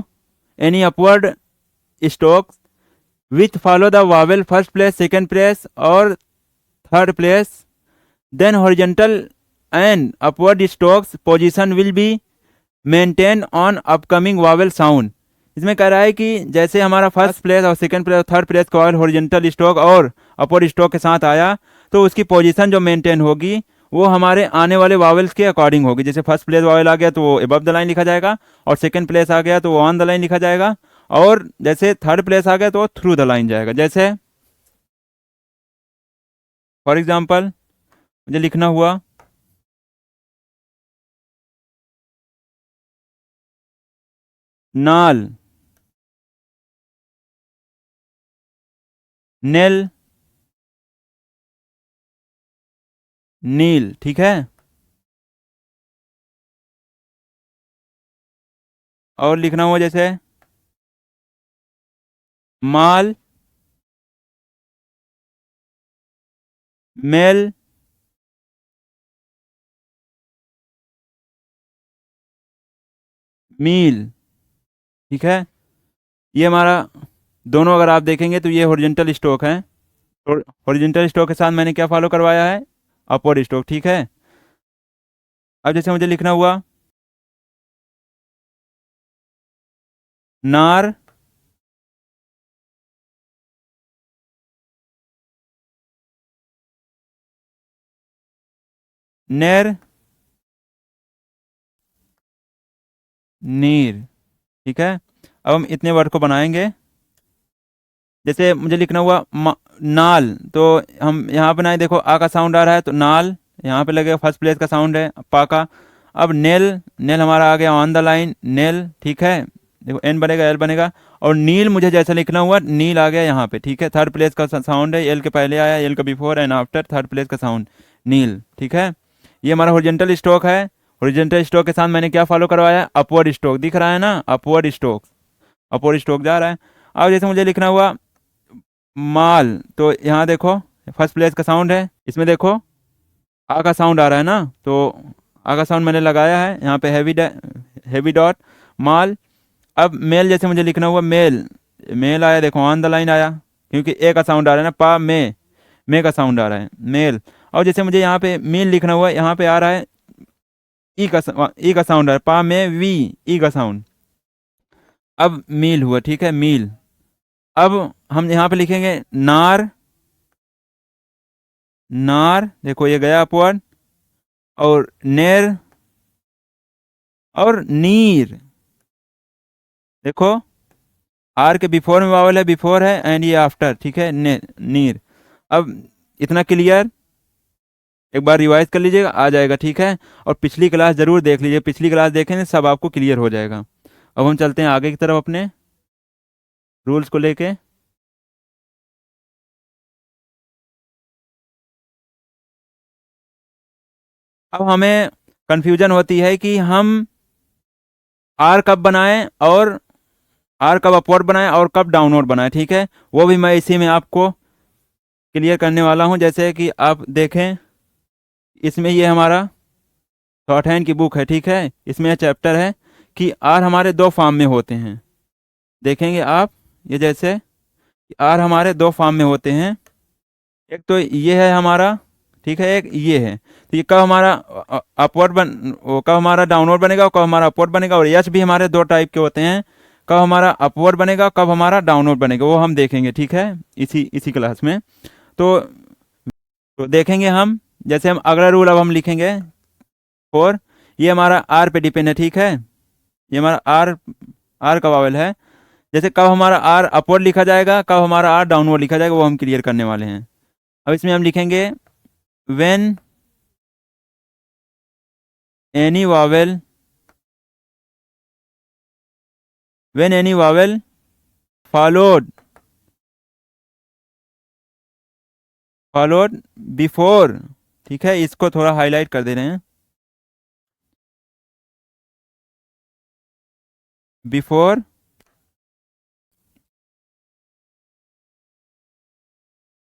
any upward strokes which follow the vowel first place second place और third place then horizontal and upward strokes position will be maintain on upcoming vowel sound. इसमें कह रहा है कि जैसे हमारा first place और second place और थर्ड प्लेस का वावेल हॉरिजॉन्टल स्टोक और अपवर्ड स्टोक के साथ आया तो उसकी पोजीशन जो मेंटेन होगी वो हमारे आने वाले वावेल्स के अकॉर्डिंग होगी। जैसे फर्स्ट प्लेस वावेल आ गया तो वो एबव द लाइन लिखा जाएगा और सेकंड प्लेस आ गया तो वो ऑन द लाइन लिखा जाएगा और जैसे थर्ड प्लेस आ गया तो वो थ्रू द लाइन जाएगा। जैसे फॉर एग्जाम्पल मुझे लिखना हुआ नाल नेल नील, ठीक है। और लिखना हुआ जैसे माल मेल मील, ठीक है। ये हमारा दोनों अगर आप देखेंगे तो ये हॉरिजॉन्टल स्ट्रोक है। हॉरिजॉन्टल स्ट्रोक के साथ मैंने क्या फॉलो करवाया है, अपवर्ड स्ट्रोक, ठीक है। अब जैसे मुझे लिखना हुआ नार नेर नीर, ठीक है। अब हम इतने वर्ड को बनाएंगे। जैसे मुझे लिखना हुआ नाल, तो हम यहाँ बनाए, देखो आ का साउंड आ रहा है तो नाल यहाँ पे लगेगा, फर्स्ट प्लेस का साउंड है पा का। अब नेल, नेल हमारा आ गया ऑन द लाइन नेल, ठीक है। देखो एन बनेगा एल बनेगा। और नील मुझे जैसा लिखना हुआ नील आ गया यहाँ पे, ठीक है। थर्ड प्लेस का साउंड है, एल के पहले आया, एल का before and after third place का साउंड नील, ठीक है। ये हमारा हॉरिजॉन्टल स्ट्रोक है। हॉरिजॉन्टल स्ट्रोक के साथ मैंने क्या फॉलो करवाया, अपवर्ड स्ट्रोक, दिख रहा है ना, अपवर्ड स्ट्रोक, अपवर्ड स्ट्रोक जा रहा है। अब जैसे मुझे लिखना हुआ माल, तो यहाँ देखो फर्स्ट प्लेस का साउंड है, इसमें देखो आ का साउंड आ रहा है ना, तो आ का साउंड मैंने लगाया है यहाँ पे हैवी डॉट माल। अब मेल जैसे मुझे लिखना हुआ मेल, मेल आया, देखो ऑन द लाइन आया क्योंकि ए का साउंड आ रहा है ना, पा मे का साउंड आ रहा है मेल। और जैसे मुझे यहाँ पे मील लिखना हुआ, यहाँ पे आ रहा है ई का साउंड आ रहा है, पा में वी ई का साउंड। अब मील हुआ, ठीक है, मील। अब हम यहाँ पे लिखेंगे नार, नार देखो ये गया अपवर्ड, और नेर और नीर, देखो आर के बिफोर में वावल है, बिफोर है एंड ये आफ्टर, ठीक है, नीर। अब इतना क्लियर, एक बार रिवाइज कर लीजिएगा आ जाएगा, ठीक है। और पिछली क्लास जरूर देख लीजिए, पिछली क्लास देखेंगे सब आपको क्लियर हो जाएगा। अब हम चलते हैं आगे की तरफ अपने रूल्स को लेके। अब हमें कंफ्यूजन होती है कि हम आर कब बनाएं और आर कब अपवर्ड बनाएं और कब डाउनवर्ड बनाएं, ठीक है। वो भी मैं इसी में आपको क्लियर करने वाला हूं। जैसे कि आप देखें इसमें ये हमारा शॉर्ट हैंड की बुक है, ठीक है। इसमें चैप्टर है कि आर हमारे दो फॉर्म में होते हैं, देखेंगे आप ये जैसे आर हमारे दो फॉर्म में होते हैं। एक तो ये है हमारा, ठीक है, एक ये है। तो ये कब हमारा अपवर्ड वो कब हमारा डाउनवर्ड बनेगा और कब हमारा अपवर्ड बनेगा। और यच भी हमारे दो टाइप के होते हैं, कब हमारा अपवर्ड बनेगा कब हमारा डाउनवर्ड बनेगा, वो हम देखेंगे, ठीक है, इसी क्लास में। तो देखेंगे हम, जैसे हम अगला रूल अब हम लिखेंगे 4, ये हमारा आर पे डिपेंड है, ठीक है। ये हमारा आर, आर का वावल है। जैसे कब हमारा आर अपवर्ड लिखा जाएगा, कब हमारा आर डाउनवर्ड लिखा जाएगा, वो हम क्लियर करने वाले हैं। अब इसमें हम लिखेंगे when any vowel, when any vowel followed, followed before, ठीक है, इसको थोड़ा हाईलाइट कर दे रहे हैं, before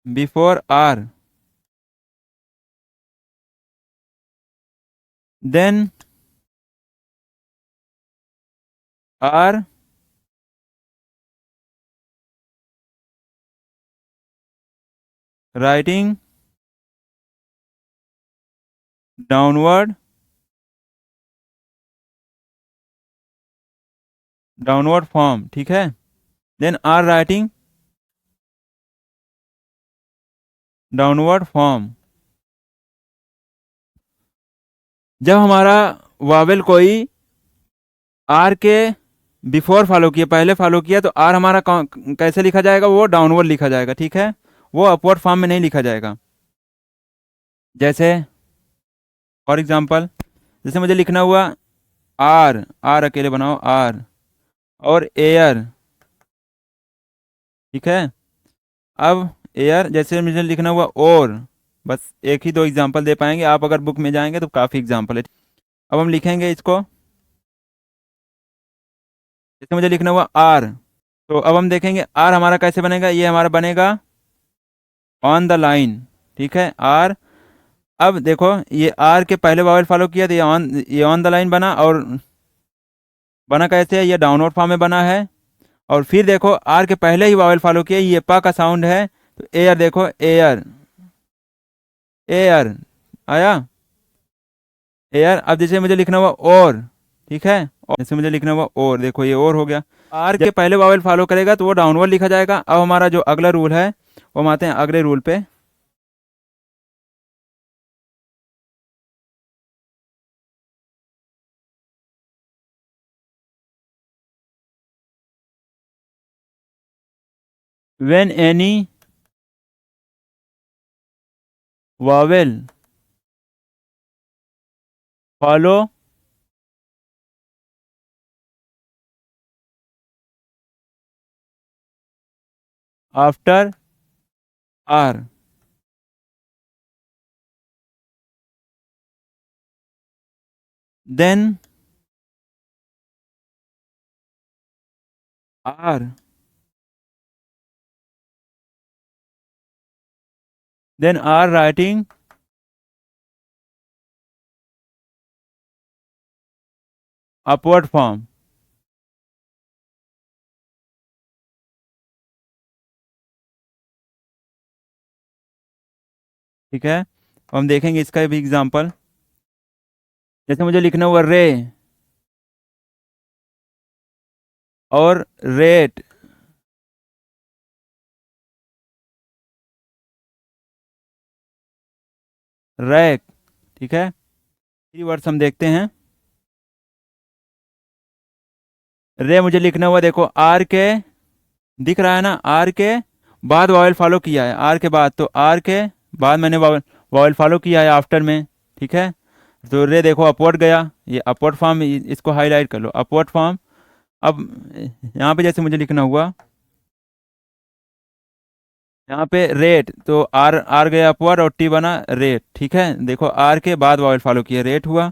before R, then are writing downward, downward form, ठीक है, then are writing downward form. जब हमारा वावेल कोई आर के बिफोर फॉलो किया, पहले फॉलो किया, तो आर हमारा कैसे लिखा जाएगा, वो डाउनवर्ड लिखा जाएगा, ठीक है, वो अपवर्ड फॉर्म में नहीं लिखा जाएगा। जैसे फॉर एग्जांपल, जैसे मुझे लिखना हुआ आर, आर अकेले बनाओ आर, और एयर, ठीक है। अब एयर जैसे मुझे लिखना हुआ और, बस एक ही दो एग्जांपल दे पाएंगे, आप अगर बुक में जाएंगे तो काफ़ी एग्जांपल है। अब हम लिखेंगे इसको, जैसे मुझे लिखना हुआ आर, तो अब हम देखेंगे आर हमारा कैसे बनेगा, ये हमारा बनेगा ऑन द लाइन, ठीक है, आर। अब देखो ये आर के पहले वावल फॉलो किया तो ये ऑन द लाइन बना, और बना कैसे है, ये डाउनवर्ड फॉर्म में बना है। और फिर देखो आर के पहले ही वावल फॉलो किया, ये पा का साउंड है, तो एयर, देखो एयर, एयर आया, एयर। अब जैसे मुझे लिखना हुआ और, ठीक है, और जैसे मुझे लिखना हुआ और, देखो ये और हो गया। आर के पहले वावल फॉलो करेगा तो वो डाउनवर्ड लिखा जाएगा। अब हमारा जो अगला रूल है, वो हम आते हैं अगले रूल पे। When any vowel follow after R, then R, then are writing upward form, ठीक है। अब हम देखेंगे इसका भी एग्जांपल। जैसे मुझे लिखना हुआ रे और रेट, रैक, ठीक है, थ्री वर्ड्स हम देखते हैं। रे मुझे लिखना हुआ, देखो आर के, दिख रहा है ना, आर के बाद वॉवल फॉलो किया है, आर के बाद, तो आर के बाद मैंने वॉवल वॉवल फॉलो किया है आफ्टर में, ठीक है। तो रे देखो अपवर्ड गया, ये अपवर्ड फॉर्म, इसको हाईलाइट कर लो, अपवर्ड फॉर्म। अब यहाँ पे जैसे मुझे लिखना हुआ, यहाँ पे रेट, तो आर, आर गया अपवर्ड और टी बना रेट, ठीक है, देखो आर के बाद वॉवल फॉलो किया, रेट हुआ।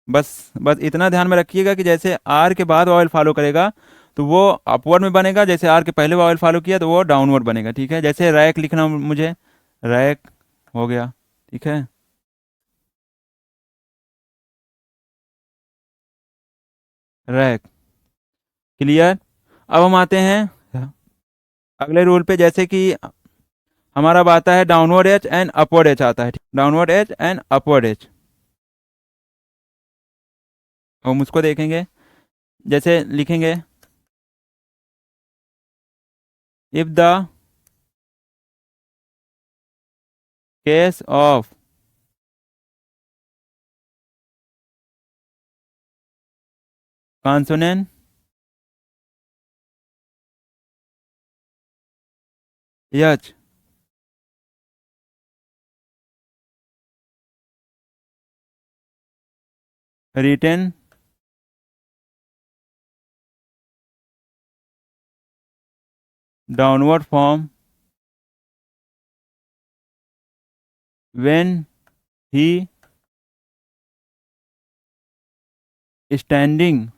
बस बस इतना ध्यान में रखिएगा कि जैसे आर के बाद वॉवल फॉलो करेगा तो वो अपवर्ड में बनेगा, जैसे आर के पहले वॉवल फॉलो किया तो वो डाउनवर्ड बनेगा, ठीक है। जैसे रैक लिखना मुझे, रैक हो गया, ठीक है, रैक, क्लियर। अब हम आते हैं अगले रूल पे, जैसे कि हमारा अब आता है downward H and upward H आता है, downward H and upward H, हम उसको देखेंगे। जैसे लिखेंगे if the case of consonant H written downward form when he standing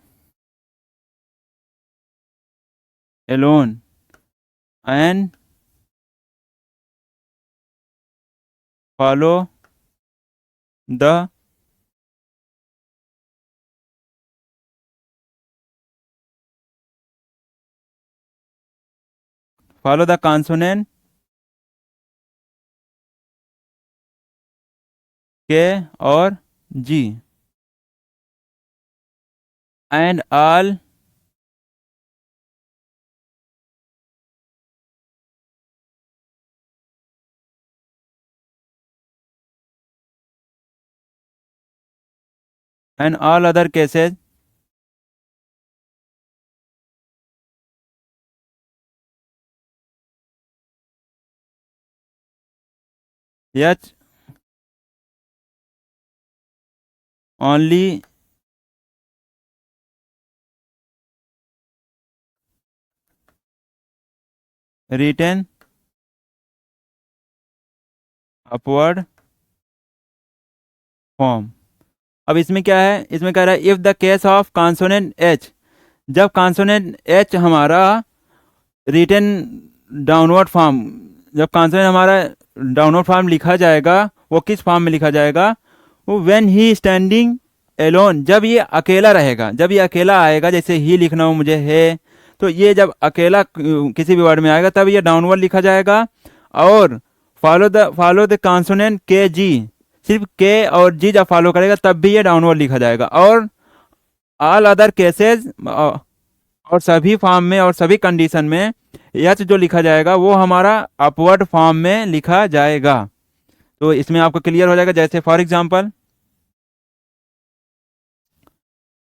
alone and follow the consonant K और G and all other cases H only written upward form। अब इसमें क्या है, इसमें कह रहा है if the case of consonant H, जब कॉन्सोनेंट एच हमारा रिटन डाउनवर्ड फॉर्म, जब कॉन्सोनेंट हमारा डाउनवर्ड फॉर्म लिखा जाएगा, वो किस फॉर्म में लिखा जाएगा, वो व्हेन ही स्टैंडिंग एलोन, जब ये अकेला रहेगा, जब ये अकेला आएगा, जैसे ही लिखना हो मुझे है, तो ये जब अकेला किसी भी वर्ड में आएगा तब ये डाउनवर्ड लिखा जाएगा। और फॉलो द कॉन्सोनेंट के जी, सिर्फ के और जी जब फॉलो करेगा तब भी ये डाउनवर्ड लिखा जाएगा। और ऑल अदर केसेस, और सभी फॉर्म में और सभी कंडीशन में एच जो लिखा जाएगा वो हमारा अपवर्ड फॉर्म में लिखा जाएगा। तो इसमें आपको क्लियर हो जाएगा। जैसे फॉर एग्जांपल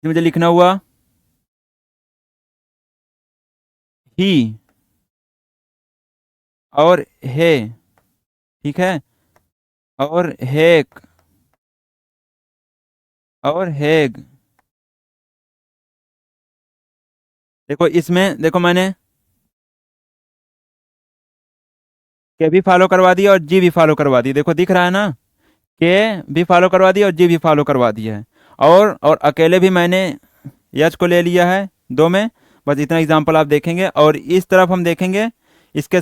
मुझे लिखना हुआ ही और हे, ठीक है, और हेक और हेग। देखो इसमें देखो मैंने के भी फॉलो करवा दिया और जी भी फॉलो करवा दी, देखो दिख रहा है ना, के भी फॉलो करवा दिया और जी भी फॉलो करवा दिया है। और अकेले भी मैंने यच को ले लिया है दो में। बस इतना एग्जांपल आप देखेंगे। और इस तरफ हम देखेंगे इसके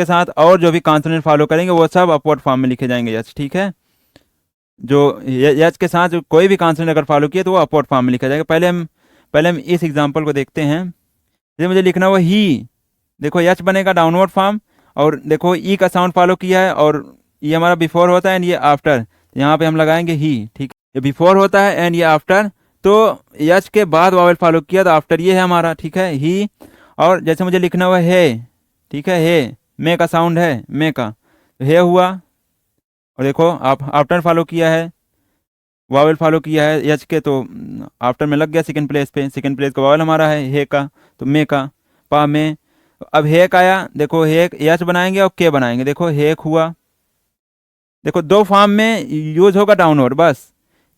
साथ और जो भी कॉन्सोनेंट फॉलो करेंगे वो सब अपवर्ड फॉर्म में लिखे जाएंगे यच, ठीक है। जो यच के साथ जो कोई भी कॉन्सोनेंट अगर फॉलो किए तो वो अपवर्ड फॉर्म में लिखा जाएगा। पहले हम इस एग्जाम्पल को देखते हैं। जैसे मुझे लिखना हुआ ही, देखो यच बनेगा डाउनवर्ड फॉर्म, और देखो ई का साउंड फॉलो किया है, और ये हमारा बिफोर होता है एंड ये आफ्टर, यहाँ पे हम लगाएंगे ही, ठीक है। ये बिफोर होता है एंड ये आफ्टर, तो यच के बाद वावल फॉलो किया तो आफ्टर ये है हमारा, ठीक है, ही। और जैसे मुझे लिखना हुआ है, ठीक है, हे मे का साउंड है, मे का, तो हे हुआ। और देखो आप आफ्टर फॉलो किया है, वावल फॉलो किया है यच के, तो आफ्टर में लग गया सेकंड प्लेस पे, सेकंड प्लेस का वावल हमारा है हे का, तो मे का, पा में। अब हेक आया, देखो हेक यच बनाएंगे और के बनाएंगे, देखो हेक हुआ। देखो दो फॉर्म में यूज होगा डाउनवर्ड, बस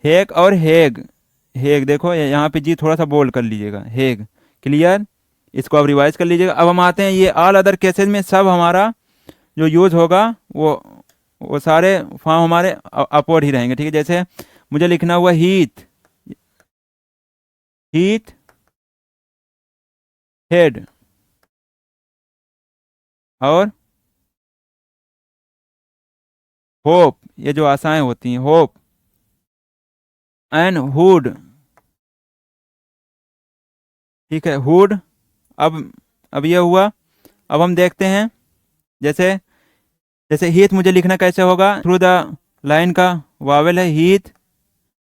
हेक और हेग। हेग देखो यहाँ पे जी थोड़ा सा बोल्ड कर लीजिएगा, हेग, क्लियर। इसको अब रिवाइज कर लीजिएगा। अब हम आते हैं ये ऑल अदर केसेस में, सब हमारा जो यूज होगा वो सारे फॉर्म हमारे अपवर्ड ही रहेंगे, ठीक है। जैसे मुझे लिखना हुआ हीथ, हीथ हेड, और होप, ये जो आशाएं होती हैं, होप एंड हुड, ठीक है, हुड। अब ये हुआ। अब हम देखते हैं, जैसे जैसे हीथ मुझे लिखना कैसे होगा, थ्रू द लाइन का वावेल है हीथ,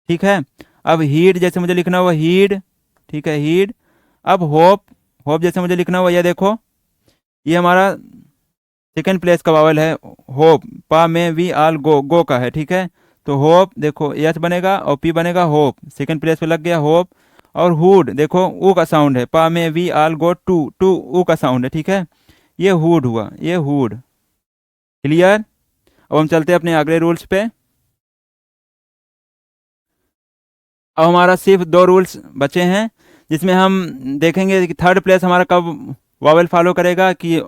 ठीक है। अब हीड जैसे मुझे लिखना हुआ हीड, ठीक है, हीड। अब होप, होप जैसे मुझे लिखना हुआ, ये देखो ये हमारा सेकेंड प्लेस का वावल है, होप, पा में वी आल गो, गो का है, ठीक है। तो होप देखो एच बनेगा और पी बनेगा होप, सेकेंड प्लेस पे लग गया होप। और हुड देखो ऊ का साउंड है, pa may we all go too, too ऊ का साउंड है, ठीक है। ये हुड हुआ, ये हुड। क्लियर। अब हम चलते हैं अपने अगले रूल्स पे। अब हमारा सिर्फ दो रूल्स बचे हैं, जिसमें हम देखेंगे कि थर्ड प्लेस हमारा कब वावेल फॉलो करेगा, कि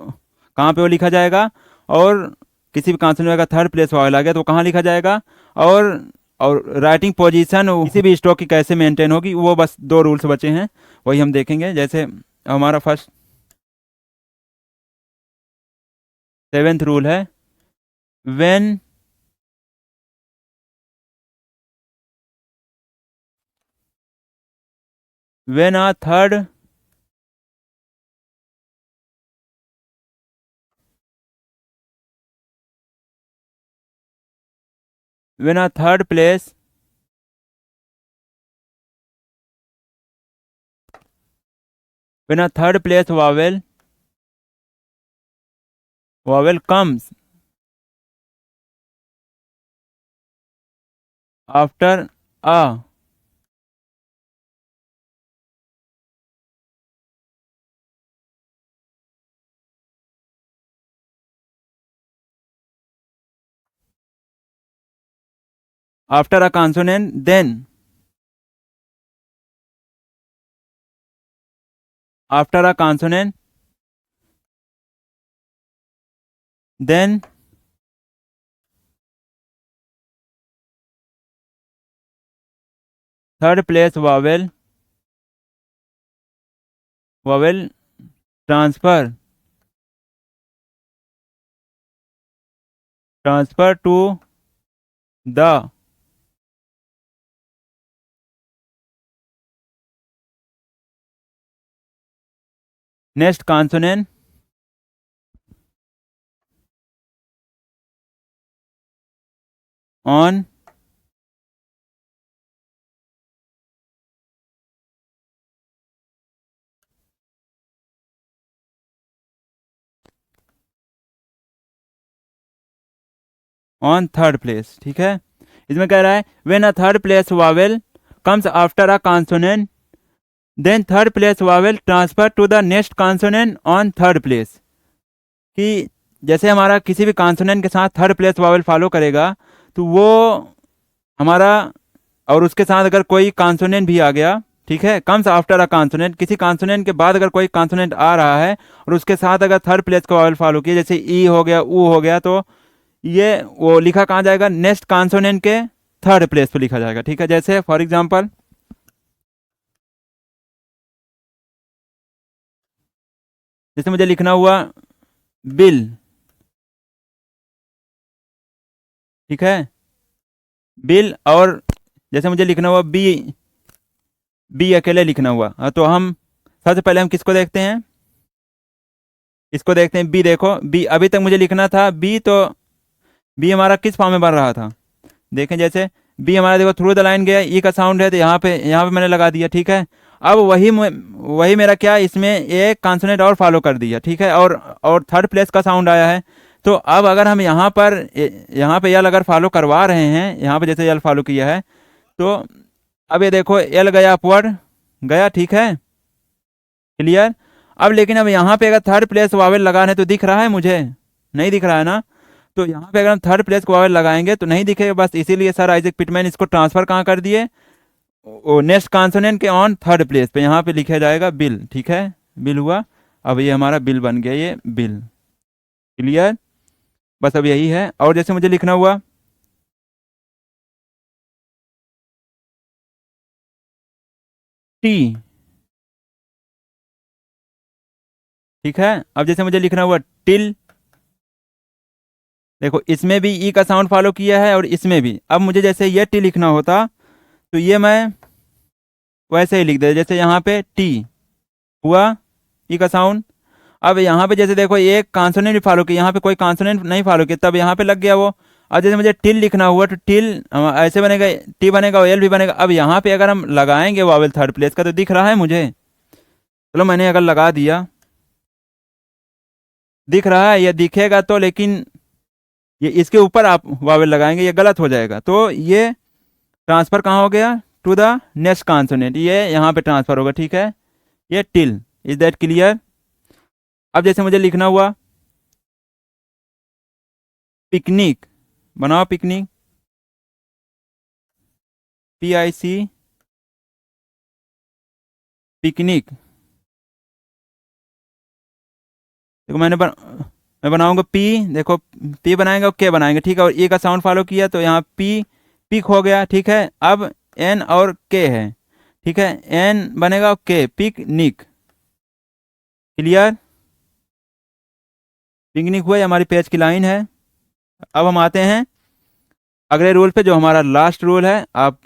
कहाँ पे वो लिखा जाएगा, और किसी भी कॉन्सोनेंट का थर्ड प्लेस वावेल आ गया तो कहाँ लिखा जाएगा, और और राइटिंग पोजीशन किसी भी स्ट्रोक की कैसे मेंटेन होगी, वो बस दो रूल्स बचे हैं, वही हम देखेंगे। जैसे हमारा फर्स्ट 7th रूल है, when when a third when a third place when a third place vowel comes after a after a consonant, then after a consonant, then third place vowel transfer to the next consonant on third place, ठीक है। इसमें कह रहा है when a third place vowel comes after a consonant, then third place vowel transfer to the next consonant on third place. कि जैसे हमारा किसी भी कॉन्सोनेंट के साथ थर्ड प्लेस वावेल फॉलो करेगा, तो वो हमारा, और उसके साथ अगर कोई कॉन्सोनेंट भी आ गया, ठीक है, कम्स आफ्टर अ कॉन्सोनेंट, किसी कॉन्सोनेंट के बाद अगर कोई कॉन्सोनेंट आ रहा है और उसके साथ अगर थर्ड प्लेस का वावेल फॉलो किया, जैसे ई हो गया, ऊ हो गया, तो ये वो लिखा कहाँ जाएगा, नेक्स्ट कॉन्सोनेंट के थर्ड प्लेस पे लिखा जाएगा, ठीक है। जैसे फॉर एग्जांपल जैसे मुझे लिखना हुआ बिल, ठीक है, बिल, और जैसे मुझे लिखना हुआ बी, बी अकेले लिखना हुआ, तो हम सबसे पहले हम किसको देखते हैं, इसको देखते हैं, बी। देखो बी अभी तक मुझे लिखना था बी, तो बी हमारा किस फॉर्म में बन रहा था, देखें जैसे बी हमारा देखो थ्रू द लाइन गया, ई का साउंड है, तो यहाँ पे मैंने लगा दिया, ठीक है। अब वही मेरा क्या, इसमें एक कॉन्सोनेंट और फॉलो कर दिया, ठीक है, और थर्ड प्लेस का साउंड आया है। तो अब अगर हम यहाँ पे यल अगर फॉलो करवा रहे हैं, यहाँ पे जैसे यल फॉलो किया है, तो अब ये देखो यल गया अपवर्ड गया, ठीक है, क्लियर। अब लेकिन अब यहाँ पे अगर थर्ड प्लेस वावेल लगाने तो दिख रहा है मुझे, नहीं दिख रहा है ना। तो यहाँ पे अगर हम थर्ड प्लेस को वावेल लगाएंगे तो नहीं दिखेगा, बस इसीलिए सर आइजैक पिटमैन इसको ट्रांसफर कहाँ कर दिए, नेक्स्ट कॉन्सोनेंट के ऑन थर्ड प्लेस पे, यहाँ पे लिखा जाएगा बिल, ठीक है, बिल हुआ। अब ये हमारा बिल बन गया, ये बिल, क्लियर। बस अब यही है। और जैसे मुझे लिखना हुआ टी, ठीक है। अब जैसे मुझे लिखना हुआ टिल, देखो इसमें भी ई का साउंड फॉलो किया है और इसमें भी। अब मुझे जैसे ये टी लिखना होता तो ये मैं वैसे ही लिख दे, जैसे यहाँ पे टी हुआ, ई का साउंड। अब यहाँ पे जैसे देखो एक कॉन्सोनेंट भी फॉलो किया, यहाँ पे कोई कॉन्सोनेंट नहीं फॉलो किया, तब यहाँ पे लग गया वो। अब जैसे मुझे टिल लिखना हुआ तो टिल ऐसे बनेगा, टी बनेगा और एल भी बनेगा। अब यहाँ पे अगर हम लगाएंगे वावेल थर्ड प्लेस का तो दिख रहा है मुझे, चलो मैंने अगर लगा दिया, दिख रहा है, ये दिखेगा तो, लेकिन ये इसके ऊपर आप वावेल लगाएंगे ये गलत हो जाएगा। तो ये ट्रांसफर कहाँ हो गया, टू द नेक्स्ट कॉन्सोनेंट, ये यहाँ पे ट्रांसफर होगा, ठीक है। ये टिल, इज दैट क्लियर? अब जैसे मुझे लिखना हुआ पिकनिक, बनाओ पिकनिक, PIC, पिकनिक। देखो मैं बनाऊंगा पी, देखो पी बनाएंगे और के बनाएंगे, ठीक है, और ए का साउंड फॉलो किया तो यहाँ पी, पिक हो गया, ठीक है। अब एन और के है, ठीक है, एन बनेगा और के, पिकनिक, क्लियर? पिकनिक हुआ, ये हमारी पेज की लाइन है। अब हम आते हैं अगले रूल पे, जो हमारा लास्ट रूल है, आप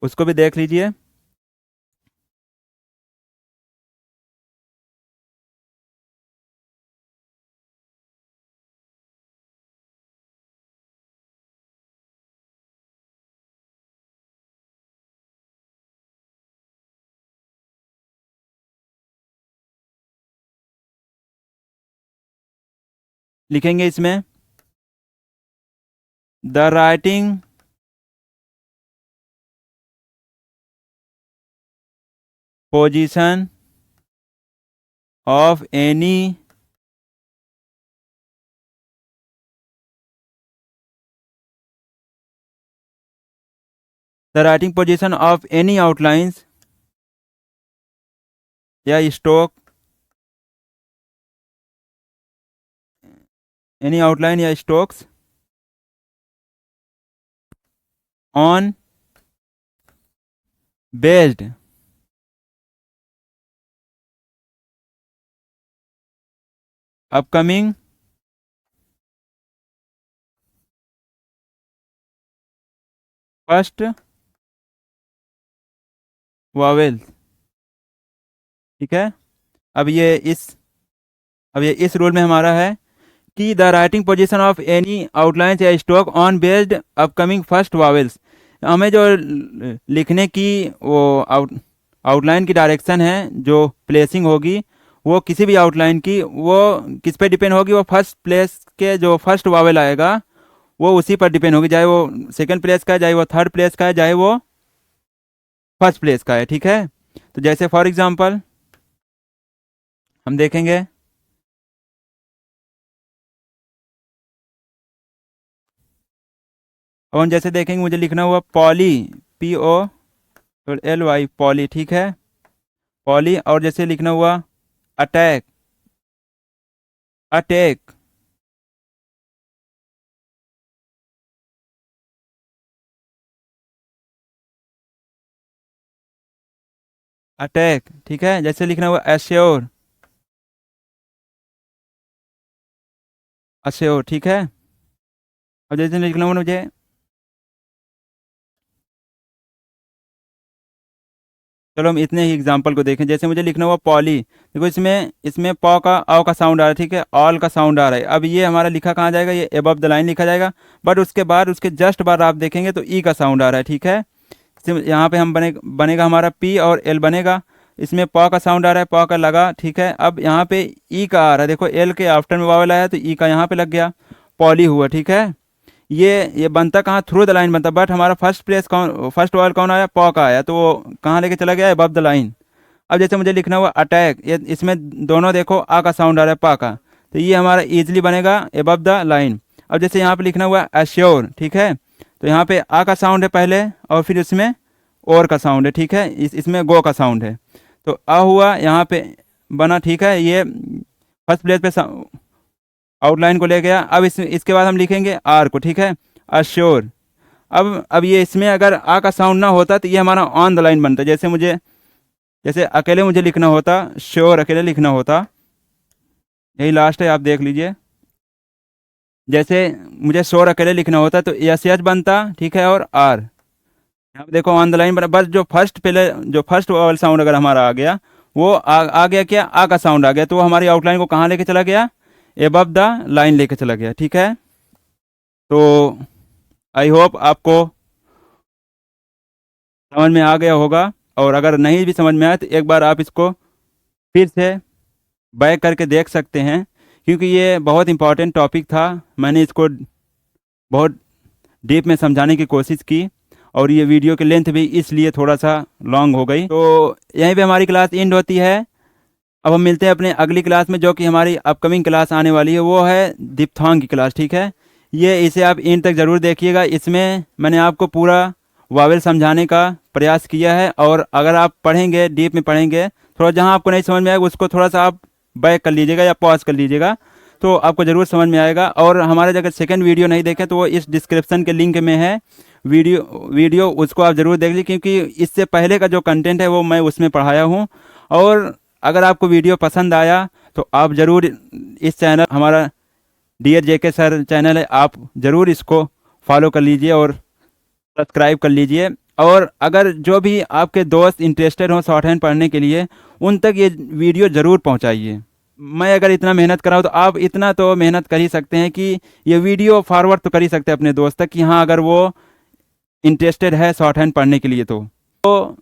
उसको भी देख लीजिए। लिखेंगे इसमें the writing position of any the writing position of any outlines या स्ट्रोक, एनी आउटलाइन या strokes on based upcoming first Wavell, ठीक है। अब ये इस अब ये इस रूल में हमारा है कि the writing position of any outlines या stroke on based upcoming first vowels, हमें जो लिखने की वो आउटलाइन की डायरेक्शन है, जो प्लेसिंग होगी वो किसी भी आउटलाइन की, वो किस पे डिपेंड होगी? वो फर्स्ट प्लेस के जो फर्स्ट वावेल आएगा वो उसी पर डिपेंड होगी, चाहे वो सेकंड प्लेस का है, चाहे वो थर्ड प्लेस का है, चाहे वो फर्स्ट प्लेस का है, ठीक है। तो जैसे फॉर एग्जांपल हम देखेंगे अब हम जैसे देखेंगे, मुझे लिखना हुआ पॉली, POLY, पॉली, ठीक है, पॉली। और जैसे लिखना हुआ अटैक, अटैक, अटैक, ठीक है। जैसे लिखना हुआ एश्योर, अश्योर, ठीक है। अब जैसे लिखना हुआ मुझे चलो हम इतने ही एग्जाम्पल को देखें। जैसे मुझे लिखना हुआ पॉली, देखो इसमें इसमें पॉ का आओ का साउंड आ रहा है, ठीक है, ऑल का साउंड आ रहा है। अब ये हमारा लिखा कहाँ जाएगा? ये एबव द लाइन लिखा जाएगा, बट उसके बाद उसके जस्ट बाद आप देखेंगे तो ई का साउंड आ रहा है, ठीक है। यहाँ पे हम बनेगा हमारा पी और एल बनेगा, इसमें पॉ का साउंड आ रहा है, पॉ का लगा, ठीक है। अब यहाँ पे ई का आ रहा है, देखो एल के आफ्टर में वावल आया तो ई का यहाँ पे लग गया, पॉली हुआ, ठीक है। ये बनता कहाँ? थ्रू द लाइन बनता, बट हमारा फर्स्ट प्लेस कौन, फर्स्ट वावल कौन आया? पॉ का आया, तो वो कहाँ लेके चला गया? Above the line. अब जैसे मुझे लिखना हुआ अटैक, ये इसमें दोनों देखो आ का साउंड आ रहा है, पा का, तो ये हमारा इजीली बनेगा अबव द लाइन। अब जैसे यहाँ पे लिखना हुआ एश्योर, ठीक है, तो यहाँ पे आ का साउंड है पहले और फिर इसमें और का साउंड है, ठीक है, इसमें गो का साउंड है, तो आ हुआ यहाँ पे बना, ठीक है। ये फर्स्ट प्लेस पे आउटलाइन को ले गया। अब इसके बाद हम लिखेंगे आर को, ठीक है, अश्योर। अब ये इसमें अगर आ का साउंड ना होता तो ये हमारा ऑन द लाइन बनता। जैसे अकेले मुझे लिखना होता, श्योर अकेले लिखना होता, यही लास्ट है, आप देख लीजिए। जैसे मुझे श्योर अकेले लिखना होता तो एस एच बनता, ठीक है, और आर, यहाँ पे देखो ऑन द लाइन बना, बस जो फर्स्ट वावल साउंड अगर हमारा आ गया वो आ गया, क्या? आ का साउंड आ गया, तो वो हमारी आउटलाइन को कहाँ लेके चला गया? एबव द लाइन लेके चला गया, ठीक है। तो आई होप आपको समझ में आ गया होगा, और अगर नहीं भी समझ में आया तो एक बार आप इसको फिर से बैक करके देख सकते हैं, क्योंकि ये बहुत इंपॉर्टेंट टॉपिक था। मैंने इसको बहुत डीप में समझाने की कोशिश की, और ये वीडियो की लेंथ भी इसलिए थोड़ा सा लॉन्ग हो गई। तो यहीं पे हमारी क्लास एंड होती है। अब हम मिलते हैं अपने अगली क्लास में, जो कि हमारी अपकमिंग क्लास आने वाली है, वो है दिप्थोंग की क्लास, ठीक है। ये इसे आप एंड तक ज़रूर देखिएगा। इसमें मैंने आपको पूरा वावेल समझाने का प्रयास किया है, और अगर आप पढ़ेंगे, डीप में पढ़ेंगे, थोड़ा जहाँ आपको नहीं समझ में आएगा उसको थोड़ा सा आप बैक कर लीजिएगा या पॉज कर लीजिएगा, तो आपको ज़रूर समझ में आएगा। और हमारे अगर सेकंड वीडियो नहीं देखें तो वो इस डिस्क्रिप्शन के लिंक में है वीडियो, उसको आप ज़रूर देख लीजिए, क्योंकि इससे पहले का जो कंटेंट है वो मैं उसमें पढ़ाया हूँ। और अगर आपको वीडियो पसंद आया तो आप ज़रूर इस चैनल, हमारा डियर जेके सर चैनल है, आप ज़रूर इसको फॉलो कर लीजिए और सब्सक्राइब कर लीजिए। और अगर जो भी आपके दोस्त इंटरेस्टेड हों शॉर्ट हैंड पढ़ने के लिए, उन तक ये वीडियो ज़रूर पहुंचाइए। मैं अगर इतना मेहनत कर रहा हूँ तो आप इतना तो मेहनत कर ही सकते हैं कि ये वीडियो फॉरवर्ड तो कर ही सकते हैं अपने दोस्त तक, कि हाँ अगर वो इंटरेस्टेड है शॉर्ट हैंड पढ़ने के लिए। तो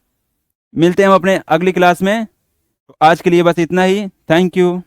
मिलते हैं हम अपने अगली क्लास में। तो आज के लिए बस इतना ही। Thank you.